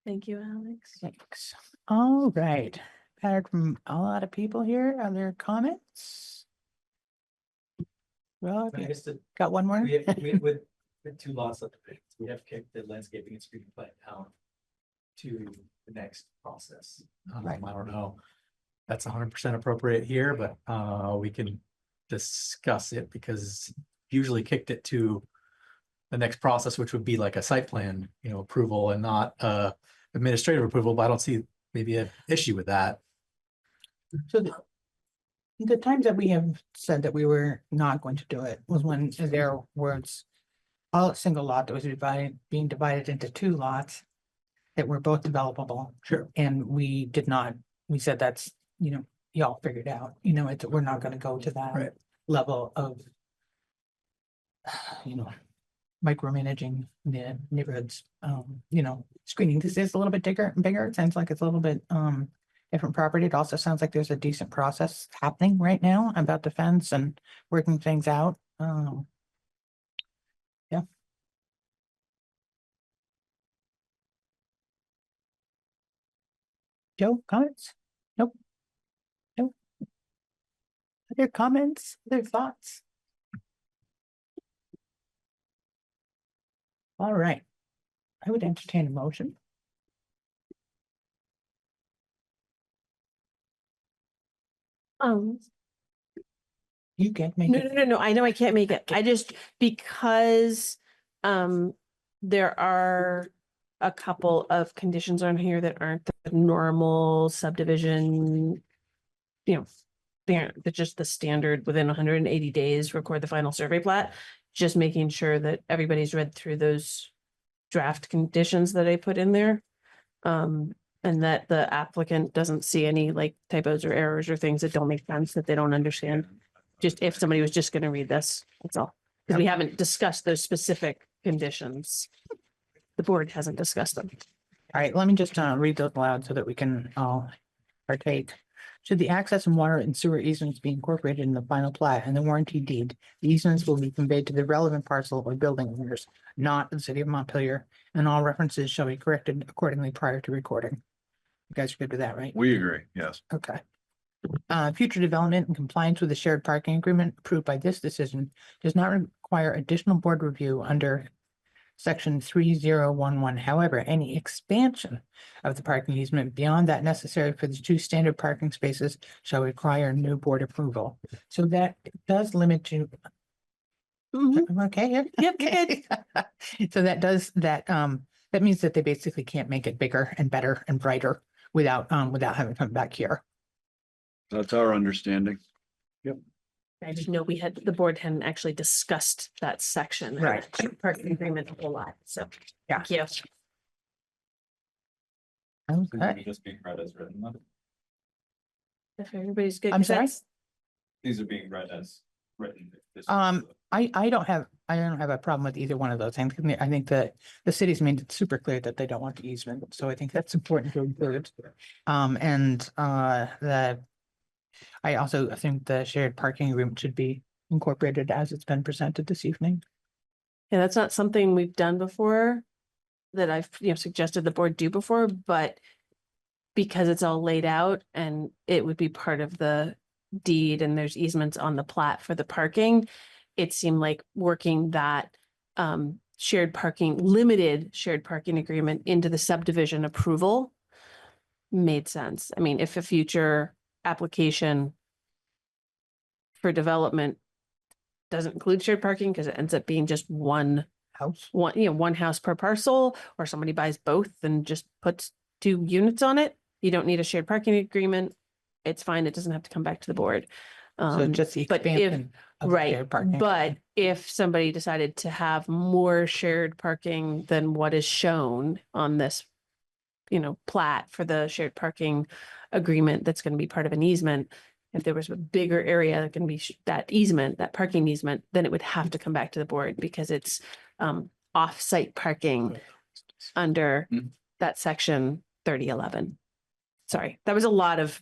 thank you, Alex. Thanks. All right. Heard from a lot of people here. Other comments? Well, I guess the got one more? with two lot subdivisions, we have kicked the landscaping and screening plan down to the next process. Right. I don't know. That's 100% appropriate here, but we can discuss it because usually kicked it to the next process, which would be like a site plan, approval and not administrative approval, but I don't see maybe an issue with that. So The times that we have said that we were not going to do it was when there was a single lot that was being divided into two lots that were both developable. Sure. And we did not, we said that's, y'all figured out, we're not gonna go to that Right. level of micromanaging the neighborhoods, screening. This is a little bit bigger. It sounds like it's a little bit different property. It also sounds like there's a decent process happening right now about the fence and working things out. Yeah. Joe, comments? Nope. Nope. Other comments, other thoughts? All right. I would entertain a motion. You can make No, it. no, I know I can't make it. I just, because there are a couple of conditions on here that aren't the normal subdivision, they're just the standard within 180 days, record the final survey plat. Just making sure that everybody's read through those draft conditions that I put in there. And that the applicant doesn't see any like typos or errors or things that don't make sense, that they don't understand. Just if somebody was just gonna read this, that's all. Because we haven't discussed those specific conditions. The board hasn't discussed them. All right, let me just read those aloud so that we can all partake. Should the access and water and sewer easements be incorporated in the final plat and the warranty deed, the easements will be conveyed to the relevant parcel or building owners, not the city of Montpelier, and all references shall be corrected accordingly prior to recording. You guys are good with that, right? We agree, yes. Okay. Future development in compliance with the shared parking agreement approved by this decision does not require additional board review under section 3011. However, any expansion of the parking easement beyond that necessary for the two standard parking spaces shall require new board approval. So that does limit to. Okay. Yep, Okay. So that means that they basically can't make it bigger and better and brighter without having to come back here. That's our understanding. I just know the board hadn't actually discussed that section. Right. Parking agreement a whole lot, so. Yeah. Thank you. Okay. Just being read as written. If everybody's good. I'm 'cause sorry? that's- These are being read as written. I don't have a problem with either one of those things. I think that the city's made it super clear that they don't want the easement, so I think that's important to include. I also think the shared parking agreement should be incorporated as it's been presented this evening. Yeah, that's not something we've done before that I've, suggested the board do before, but because it's all laid out and it would be part of the deed and there's easements on the plat for the parking, it seemed like working that limited shared parking agreement into the subdivision approval made sense. I mean, if a future application for development doesn't include shared parking because it ends up being just one house per parcel, or somebody buys both and just puts 2 units on it, you don't need a shared parking agreement. It's fine. It doesn't have to come back to the board. So just the but if- expansion of the shared parking. But if somebody decided to have more shared parking than what is shown on this, plat for the shared parking agreement, that's going to be part of an easement. If there was a bigger area that can be that parking easement, then it would have to come back to the board because it's off-site parking under that section 3011. Sorry, that was a lot of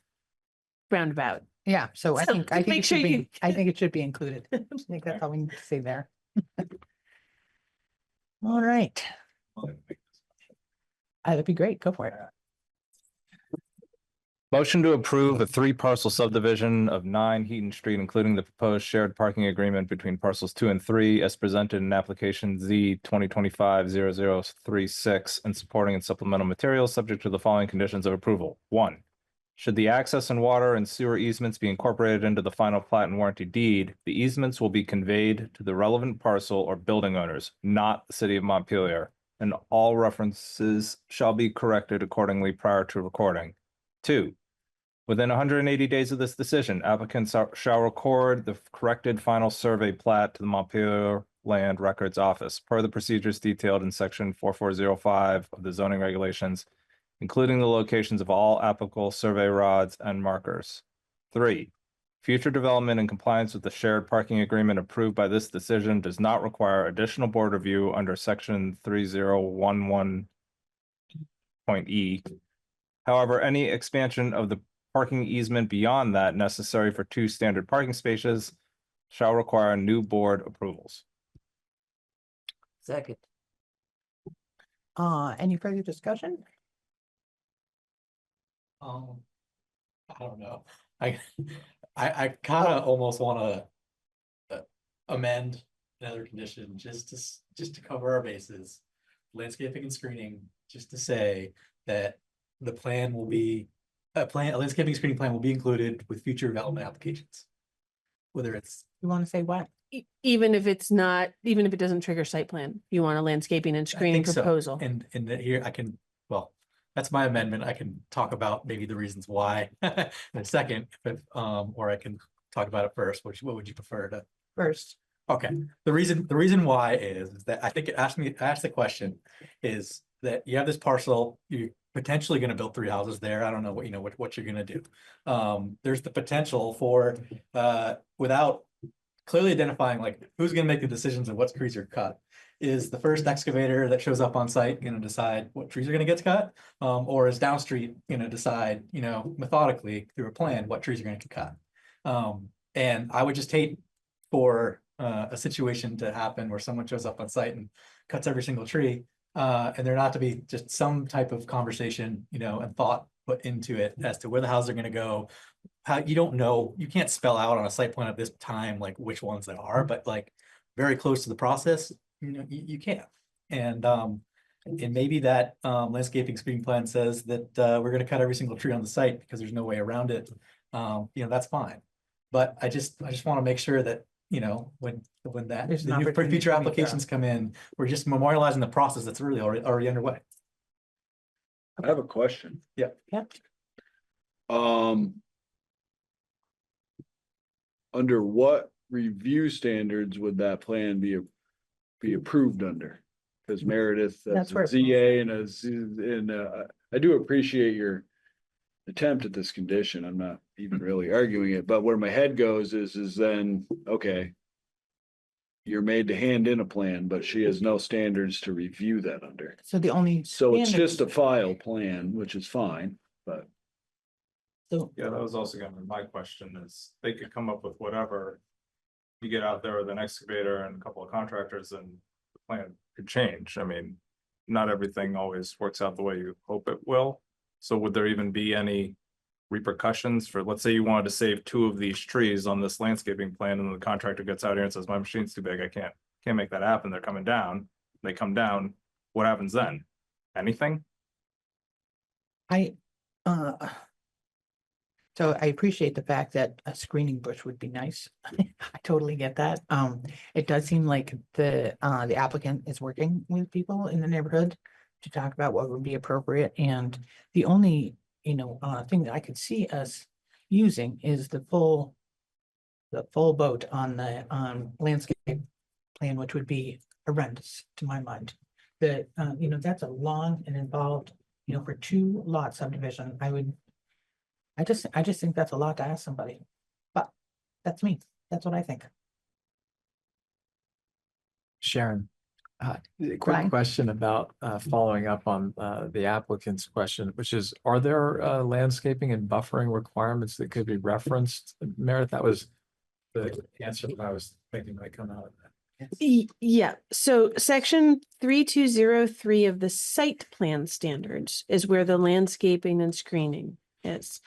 roundabout. Yeah, so I So think make it should sure be, I think it should be included. I think that's all we need to say there. All right. That'd be great. Go for it. Motion to approve a 3-parcel subdivision of 9 Heaton Street, including the proposed shared parking agreement between parcels 2 and 3 as presented in application Z 2025-0036 and supporting and supplemental materials subject to the following conditions of approval. 1. Should the access and water and sewer easements be incorporated into the final plat and warranty deed, the easements will be conveyed to the relevant parcel or building owners, not the city of Montpelier, and all references shall be corrected accordingly prior to recording. 2. Within 180 days of this decision, applicants shall record the corrected final survey plat to the Montpelier Land Records Office per the procedures detailed in section 4405 of the zoning regulations, including the locations of all applicable survey rods and markers. 3. Future development in compliance with the shared parking agreement approved by this decision does not require additional board review under section 3011.e. However, any expansion of the parking easement beyond that necessary for 2 standard parking spaces shall require new board approvals. Second. Any further discussion? I don't know. I kind of almost want to amend another condition just to cover our bases. Landscaping and screening, just to say that the plan will be, a landscaping screening plan will be included with future development applications. Whether it's, You want to say what? Even if it's not, even if it doesn't trigger site plan, you want a landscaping and I screening think so. proposal. And that here I can, well, that's my amendment. I can talk about maybe the reasons why in a second, or I can talk about it first. What would you prefer to? First. Okay, the reason why is that I think it asked the question is that you have this parcel, you're potentially going to build 3 houses there. I don't know what you're going to do. There's the potential for without clearly identifying like who's going to make the decisions of what trees are cut. Is the first excavator that shows up on site going to decide what trees are going to get cut, or is Downstreet going to decide, methodically through a plan what trees are going to get cut? And I would just hate for a situation to happen where someone shows up on site and cuts every single tree, and there not to be just some type of conversation, and thought put into it as to where the houses are going to go. How you don't know, you can't spell out on a site plan at this time like which ones they are, but like very close to the process, you can. And maybe that landscaping screening plan says that we're going to cut every single tree on the site because there's no way around it. That's fine. But I just want to make sure that when that There's an the new opportunity future to meet applications come in, we're just memorializing the process that's really already underway. I have a question. Yeah. Under what review standards would that plan be approved under? Because Meredith, that's where a ZA and I do appreciate your attempt at this condition. I'm not even really arguing it, but where my head goes is then, okay, you're made to hand in a plan, but she has no standards to review that under. So the only. So it's standard- just a file plan, which is fine, but. So Yeah, that was also gonna be my question is they could come up with whatever. You get out there with an excavator and a couple of contractors and the plan could change. I mean, not everything always works out the way you hope it will. So would there even be any repercussions for, let's say you wanted to save 2 of these trees on this landscaping plan and the contractor gets out here and says, my machine's too big, I can't make that happen. They're coming down, they come down. What happens then? Anything? So I appreciate the fact that a screening bush would be nice. I totally get that. It does seem like the applicant is working with people in the neighborhood to talk about what would be appropriate. And the only, thing that I could see us using is the full boat on the landscape plan, which would be horrendous to my mind. That, that's a long and involved, for 2 lot subdivision, I just think that's a lot to ask somebody, but that's me. That's what I think. Sharon, quick Brian? question about following up on the applicant's question, which is, are there landscaping and buffering requirements that could be referenced? Meredith, that was the answer that I was thinking might come out of that. Yeah, so section 3203 of the site plan standards is where the landscaping and screening is.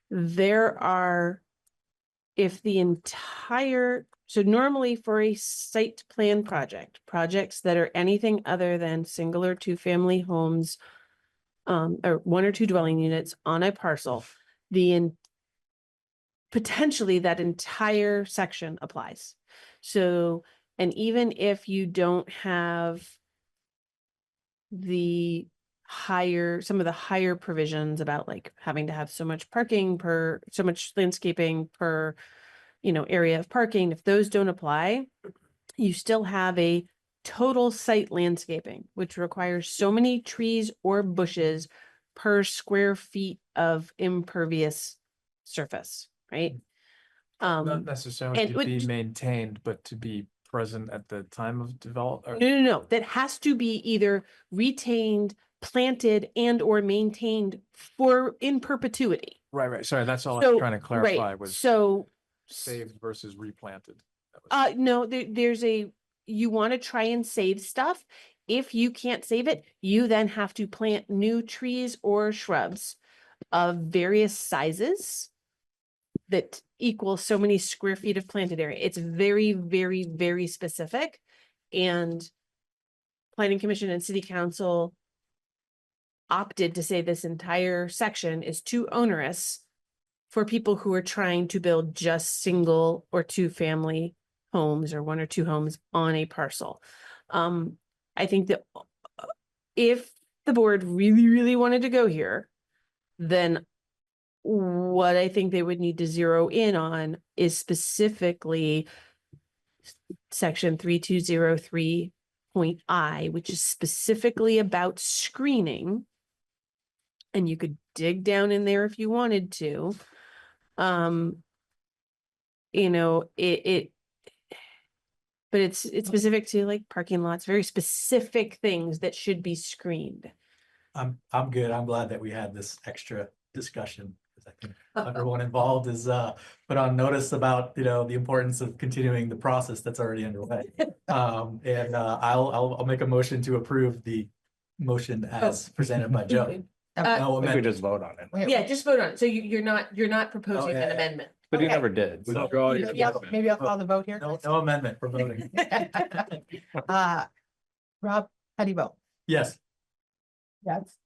There are, if the entire, so normally for a site plan projects that are anything other than single or 2 family homes, or 1 or 2 dwelling units on a parcel, potentially that entire section applies. So, and even if you don't have the some of the higher provisions about like having to have so much parking per, so much landscaping per, area of parking, if those don't apply, you still have a total site landscaping, which requires so many trees or bushes per square feet of impervious surface, right? Not necessarily and to be which- maintained, but to be present at the time of development. No, that has to be either retained, planted, and or maintained in perpetuity. Right. Sorry, that's all So, I'm trying to clarify right, was so, saved versus replanted. That was- no, you want to try and save stuff. If you can't save it, you then have to plant new trees or shrubs of various sizes that equal so many square feet of planted area. It's very, very, very specific. And Planning Commission and City Council opted to say this entire section is too onerous for people who are trying to build just single or two family homes or one or two homes on a parcel. I think that if the board really, really wanted to go here, then what I think they would need to zero in on is specifically section 3203.I, which is specifically about screening. And you could dig down in there if you wanted to. But it's specific to like parking lots, very specific things that should be screened. I'm good. I'm glad that we had this extra discussion. Because I think everyone involved is put on notice about, the importance of continuing the process that's already underway. I'll make a motion to approve the motion as presented by Joe. No I think we amendment. just vote on it. Yeah, just vote on it. So you're not proposing yeah, an yeah. amendment. But you Okay. never did. so- Maybe I'll call the vote here. No amendment for voting. Rob, how do you vote? Yes. Yes.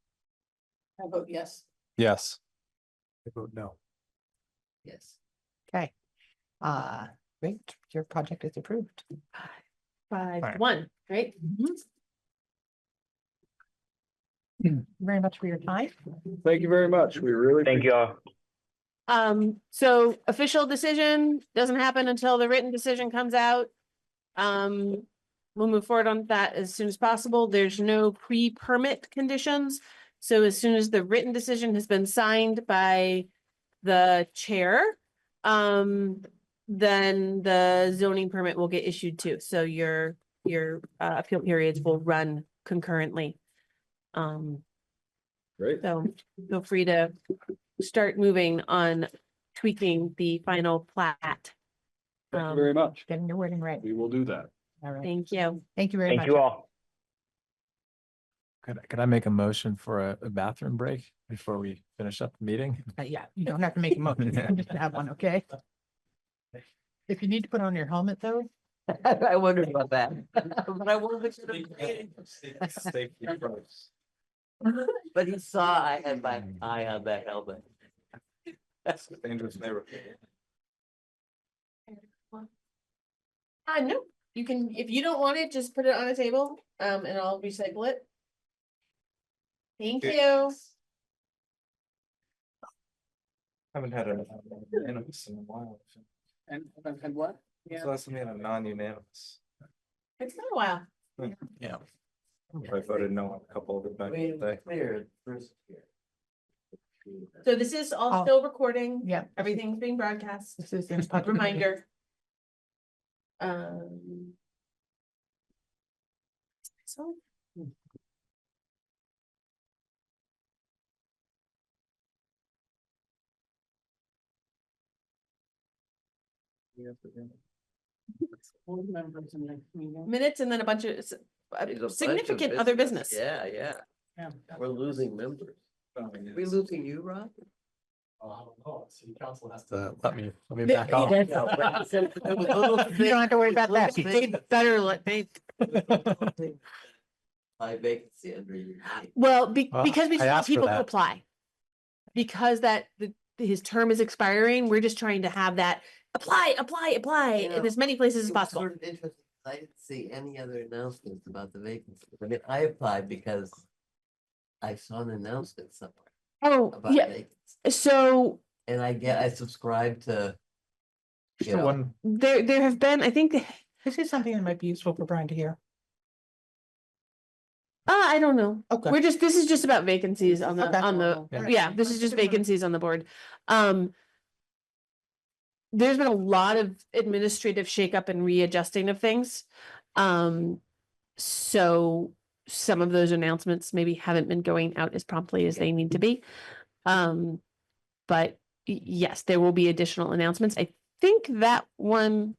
I vote yes. Yes. I vote no. Yes. Okay. Great, your project is approved. 5-1, right? Very much for your time. Thank you very much. We really. Thank you all. So official decision doesn't happen until the written decision comes out. We'll move forward on that as soon as possible. There's no pre-permit conditions. So as soon as the written decision has been signed by the chair, then the zoning permit will get issued too. So your appeal periods will run concurrently. Great. So feel free to start moving on tweaking the final plat. Thank you very much. Getting your wording right. We will do that. All right. Thank you. Thank you very much. Thank you all. Could I make a motion for a bathroom break before we finish up the meeting? Yeah, you don't have to make a motion. You can just have one, okay? If you need to put on your helmet though. I wondered about that. But I wanted to. Safety first. But he saw I had my eye on that helmet. That's a dangerous neighborhood. No, you can, if you don't want it, just put it on a table, and I'll recycle it. Thank you. Haven't had a unanimous in a while. And what? So that's me a non-unanimous. It's been a while. Yeah. I voted no on a couple of it back in the day. Clear first here. So this is all Oh. still recording. Yeah. Everything's being broadcast. This is in A reminder. So. Board members in the meeting. Minutes and then a bunch of There's a bunch of significant other business. Yeah, yeah. Yeah. We're losing members. Are we losing you, Rob? Oh, I don't know. City council has Let me back off. You don't have to worry about that. They better let they. High vacancy under your name. Well, Well, because we I just want asked for people to that. apply. Because his term is expiring, we're just trying to have that apply You know, in as many places as It was possible. Sort of interesting. I didn't see any other announcements about the vacancy. I mean, I applied because I saw an announcement somewhere Oh, about yeah, vacancies, so and I subscribe to. Just You the know, one, there have been, I think, This is something that might be useful for Brian to hear. I don't know. Okay. This is just about vacancies on Okay. yeah, this is just vacancies on the board. There's been a lot of administrative shakeup and readjusting of things. So some of those announcements maybe haven't been going out as promptly as they need to be. But yes, there will be additional announcements. I think that one,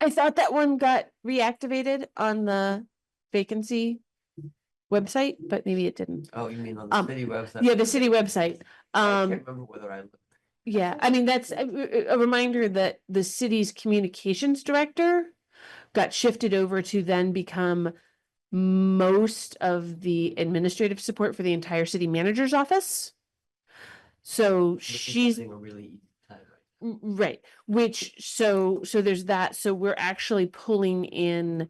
I thought that one got reactivated on the vacancy website, but maybe it didn't. oh, you mean on the city website? Yeah, the city website. I can't remember whether I looked. Yeah, I mean, that's a reminder that the city's communications director got shifted over to then become most of the administrative support for the entire city manager's office. So Which is she's having a really easy time right right, which so there's that. So we're actually pulling in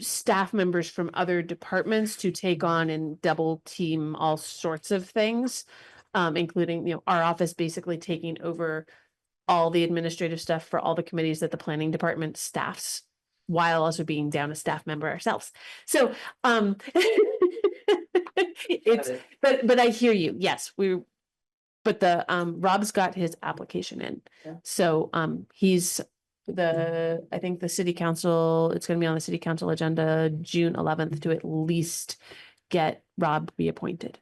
staff members from other departments to take on and double team all sorts of things, including, you know, our office basically taking over all the administrative stuff for all the committees that the planning department staffs, while also being down a staff member ourselves. So, it's, but I hear you. Yes, but the, Rob's got his application in. Yeah. So, he's I think the city council, it's gonna be on the city council agenda June 11th to at least get Rob reappointed.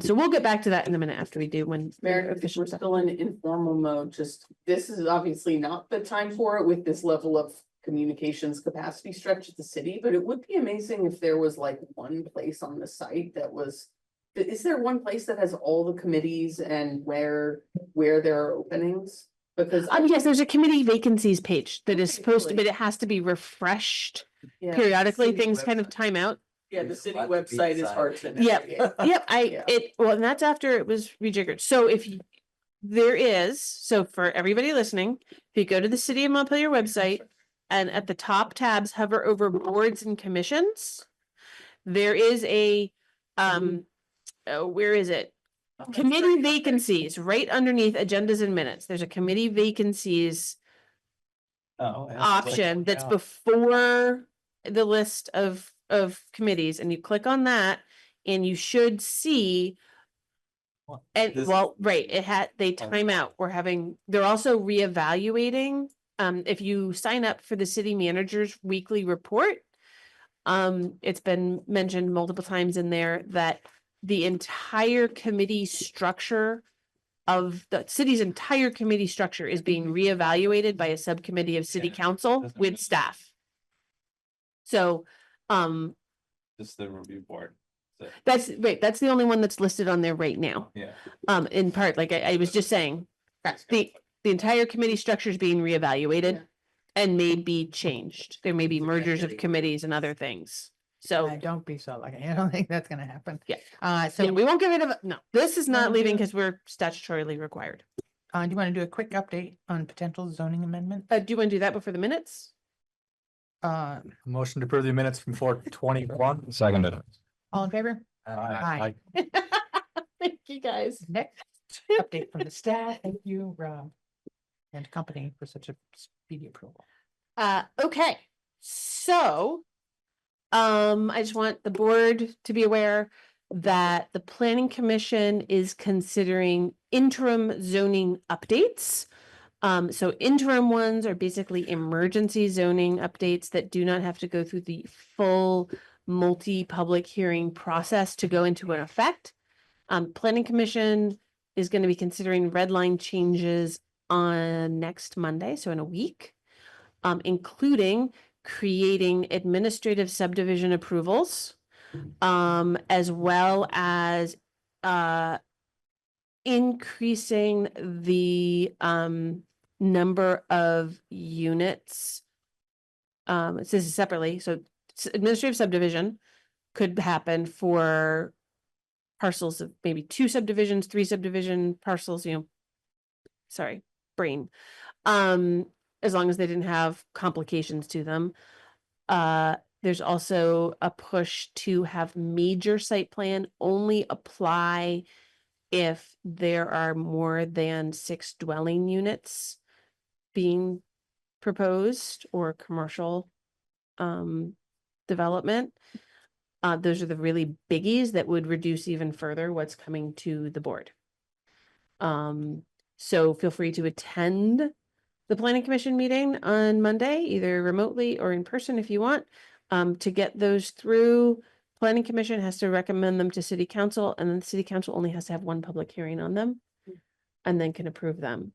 So we'll get back to that in a minute after we do when. Meredith, if we're still in informal mode, just, this is obviously not the time for it with this level of communications capacity stretch at the city, but it would be amazing if there was like one place on the site that was. Is there one place that has all the committees and where there are openings? Because Yes, there's a committee vacancies page that is supposed to, but it has to be refreshed yeah, periodically. city Things kind of website. time out. yeah, the city Lots of website is pizza. hard to Yep, navigate. yep, Yeah. well, and that's after it was rejiggered. So there is, so for everybody listening, if you go to the City of Montpelier website and at the top tabs hover over boards and commissions, there is a, where is it? Committee vacancies, right underneath agendas and minutes. There's a committee vacancies option that's before the list of committees, and you click on that and you should see. And well, right, they time out. They're also reevaluating. If you sign up for the city manager's weekly report, it's been mentioned multiple times in there that the entire committee structure of the city's entire committee structure is being reevaluated by a subcommittee of city council with staff. So, Just the review board. that's the only one that's listed on there right now. Yeah. In part, like I was just saying, the entire committee structure is being reevaluated and may be changed. There may be mergers of committees and other things. So, Don't be so lucky. I don't think that's gonna happen. Yeah. So yeah, we won't get rid of it. No, this is not Wanna leaving do- because we're statutorily required. do you want to do a quick update on potential zoning amendment? Do you want to do that before the minutes? motion to approve the minutes from 4/21. Seconded. All in favor? Aye. Thank you, guys. Next update from the staff. Thank you, Rob and company for such a speedy approval. Okay, so I just want the board to be aware that the planning commission is considering interim zoning updates. So interim ones are basically emergency zoning updates that do not have to go through the full multi-public hearing process to go into an effect. Planning commission is going to be considering red line changes on next Monday, so in a week, including creating administrative subdivision approvals, as well as increasing the number of units. It says separately, so administrative subdivision could happen for parcels of maybe 2 subdivisions, 3 subdivision parcels, sorry, brain. As long as they didn't have complications to them. There's also a push to have major site plan only apply if there are more than 6 dwelling units being proposed or commercial development. Those are the really biggies that would reduce even further what's coming to the board. So feel free to attend the planning commission meeting on Monday, either remotely or in person if you want. To get those through, planning commission has to recommend them to city council, and then the city council only has to have one public hearing on them and then can approve them.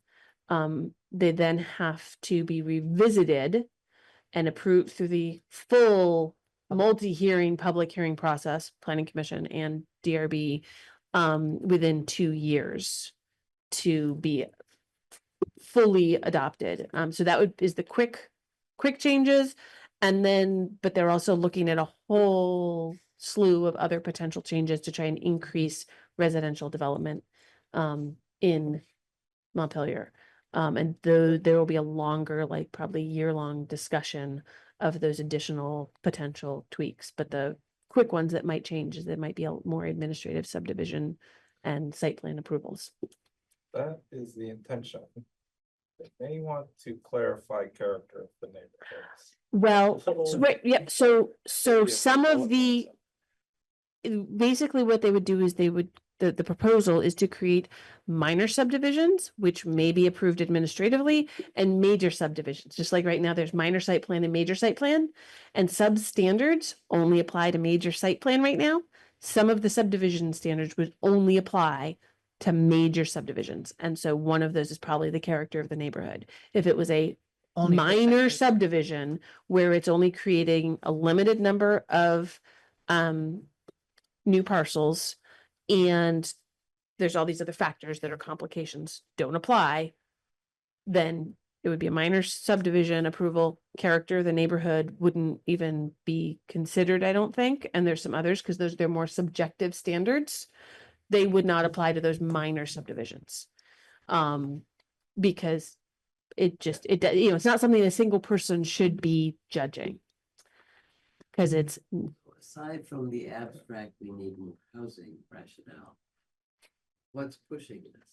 They then have to be revisited and approved through the full multi-hearing public hearing process, planning commission and DRB, within 2 years to be fully adopted. So that is the quick changes. And then, but they're also looking at a whole slew of other potential changes to try and increase residential development in Montpelier. And there will be a longer, like probably year-long discussion of those additional potential tweaks. But the quick ones that might change is there might be a more administrative subdivision and site plan approvals. That is the intention. They may want to clarify character of the neighborhoods. Well, right, yep, so some of the, basically what they would do is they would, the proposal is to create minor subdivisions, which may be approved administratively, and major subdivisions, just like right now, there's minor site plan and major site plan, and substandards only apply to major site plan right now. Some of the subdivision standards would only apply to major subdivisions, and so one of those is probably the character of the neighborhood. If it was a Only for minor site subdivision where it's only creating a limited number of new parcels, and there's all these other factors that are complications don't apply, then it would be a minor subdivision approval. Character of the neighborhood wouldn't even be considered, I don't think. And there's some others because they're more subjective standards. They would not apply to those minor subdivisions. Because it's not something a single person should be judging. Because it's Aside from the abstract, we need more housing rationale. What's pushing this?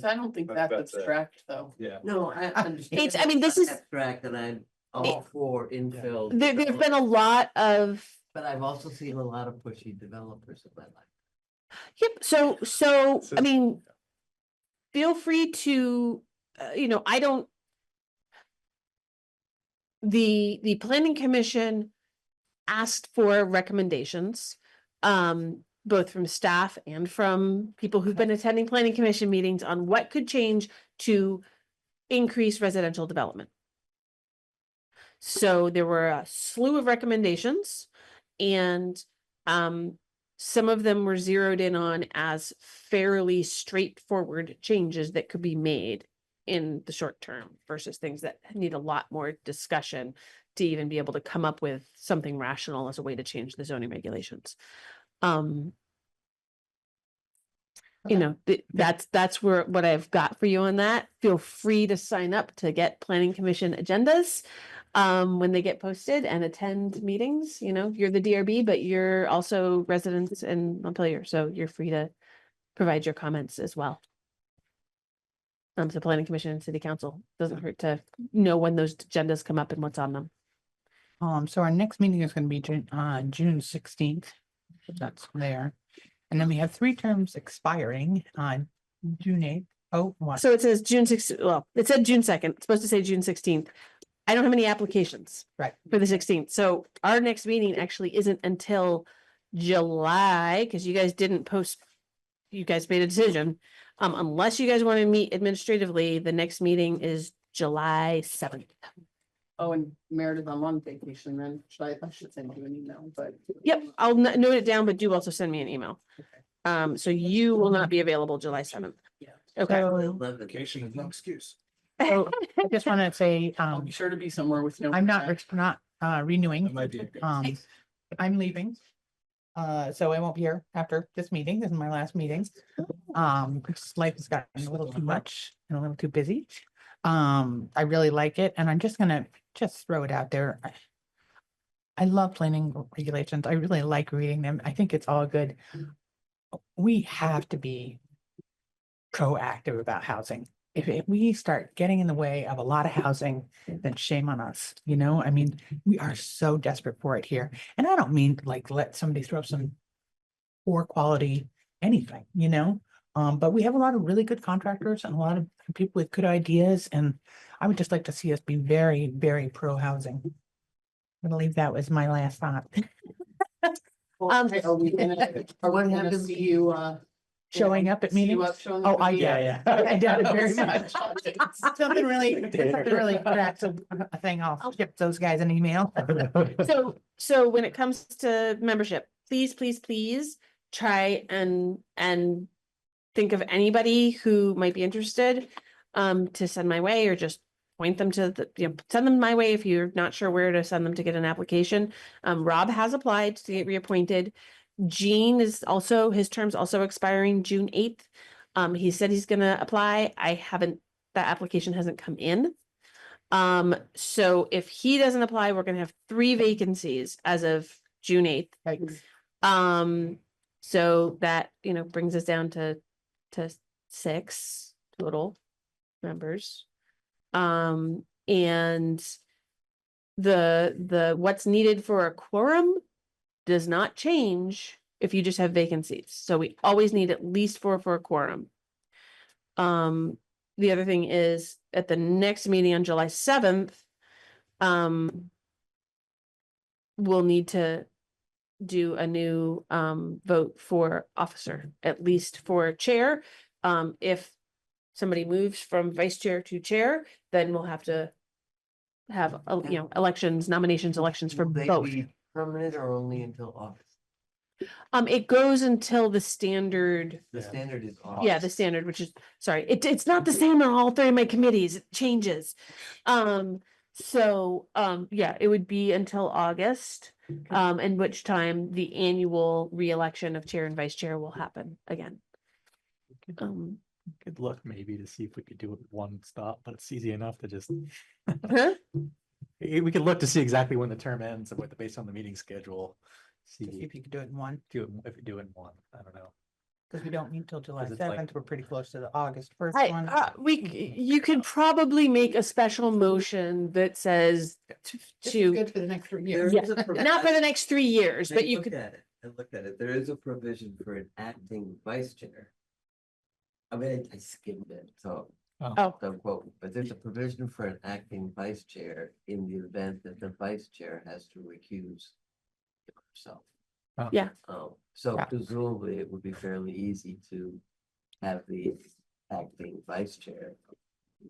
I don't think that's abstract, though. Yeah. No, I understand. I mean, this is abstract, and I'm all for infill. there's been a lot of. But I've also seen a lot of pushy developers in my life. Yep. So I mean, feel free to, I don't. The planning commission asked for recommendations, both from staff and from people who've been attending planning commission meetings on what could change to increase residential development. So there were a slew of recommendations, and some of them were zeroed in on as fairly straightforward changes that could be made in the short term versus things that need a lot more discussion to even be able to come up with something rational as a way to change the zoning regulations. That's what I've got for you on that. Feel free to sign up to get planning commission agendas when they get posted and attend meetings. You're the DRB, but you're also residents in Montpelier, so you're free to provide your comments as well. To planning commission and city council. Doesn't hurt to know when those agendas come up and what's on them. So our next meeting is going to be June 16th. That's there. And then we have 3 terms expiring on June 8th. Oh, what? So it says June 6th. Well, it said June 2nd. It's supposed to say June 16th. I don't have any applications Right. for the 16th. So our next meeting actually isn't until July, because you guys didn't post. You guys made a decision. Unless you guys want to meet administratively, the next meeting is July 7th. Oh, and Meredith, I'm on vacation then. I should send you an email, but. Yep, I'll note it down, but do also send me an email. So you will not be available July 7th. Yeah. Okay. Vacation is no excuse. So I just want to say, I'll be sure to be somewhere with no. I'm not renewing. That might be a good. I'm leaving. So I won't be here after this meeting. This is my last meeting. Because life has gotten a little too much and a little too busy. I really like it, and I'm just gonna just throw it out there. I love planning regulations. I really like reading them. I think it's all good. We have to be proactive about housing. If we start getting in the way of a lot of housing, then shame on us, you know? I mean, we are so desperate for it here. And I don't mean like let somebody throw some poor quality anything, you know? But we have a lot of really good contractors and a lot of people with good ideas, and I would just like to see us be very, very pro housing. I believe that was my last thought. Are we gonna see you, Showing up at meetings? showing Oh, up at I meetings? doubt it. I doubt it very much. Something really cracks a thing. I'll skip those guys an email. So when it comes to membership, please try and think of anybody who might be interested to send my way, or just point them to send them my way if you're not sure where to send them to get an application. Rob has applied to get reappointed. Gene is also, his term's also expiring June 8th. He said he's gonna apply. That application hasn't come in. So if he doesn't apply, we're gonna have 3 vacancies as of June 8th. So that, brings us down to 6 total members. And the what's needed for a quorum does not change if you just have vacancies. So we always need at least 4 for a quorum. The other thing is at the next meeting on July 7th, we'll need to do a new vote for officer, at least for chair. If somebody moves from vice chair to chair, then we'll have to have nominations, elections for Will they both. be permanent or only until August? It goes until the standard. The standard is August. Yeah, the standard, which is, sorry, it's not the same on all 3 of my committees, it changes. Yeah, it would be until August, in which time the annual re-election of chair and vice chair will happen again. Could look maybe to see if we could do it one stop, but it's easy enough to just. Huh? We could look to see exactly when the term ends and what based on the meeting schedule. See if you could do it in one, If we do it in one, I don't know. because we don't meet till July 'Cause it's like- 7th. We're pretty close to the August 1st one. You could probably make a special motion that says This is good for the next 3 years. Yeah, not for the next 3 years, but you could. I looked at it. There is a provision for an acting vice chair. I mean, I skimmed it, so. Oh. Don't quote me, but there's a provision for an acting vice chair in the event that the vice chair has to recuse himself. Yeah. So Yeah. presumably it would be fairly easy to have the acting vice chair.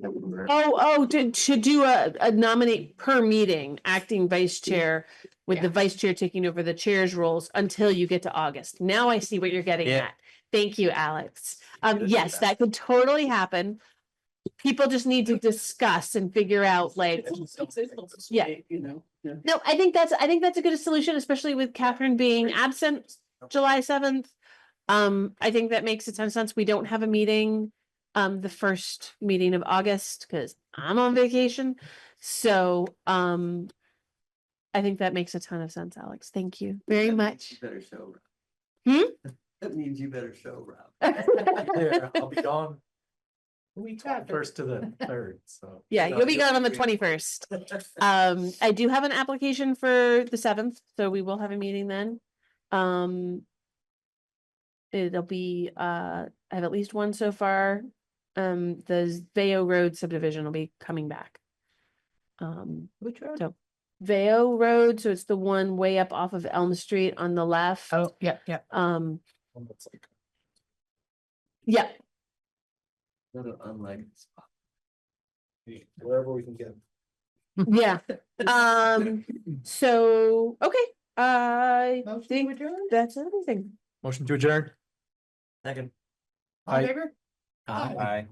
To do a nominate per meeting, acting vice chair, with the vice chair taking over the chair's roles until you get to August. Now I see what you're getting Yeah. at. Thank you, Alex. Yes, that could totally happen. People just need to discuss and figure out Yeah. No, I think that's a good solution, especially with Catherine being absent July 7th. I think that makes a ton of sense. We don't have a meeting the first meeting of August because I'm on vacation. So I think that makes a ton of sense, Alex. Thank you very much. You better show. Hmm? That means you better show, Rob. Yeah, I'll be gone. We first to the 3rd, so. Yeah, you'll be gone on the 21st. I do have an application for the 7th, so we will have a meeting then. It'll be, I have at least one so far. The Veo Road subdivision will be coming back. Which road? So Veo Road, so it's the one way up off of Elm Street on the left. Oh, yeah. Yeah, Unlike. Wherever we can get. yeah. So, okay, I Motion to think adjourn? that's everything. Motion to adjourn. Second. All in Aye. favor? Aye.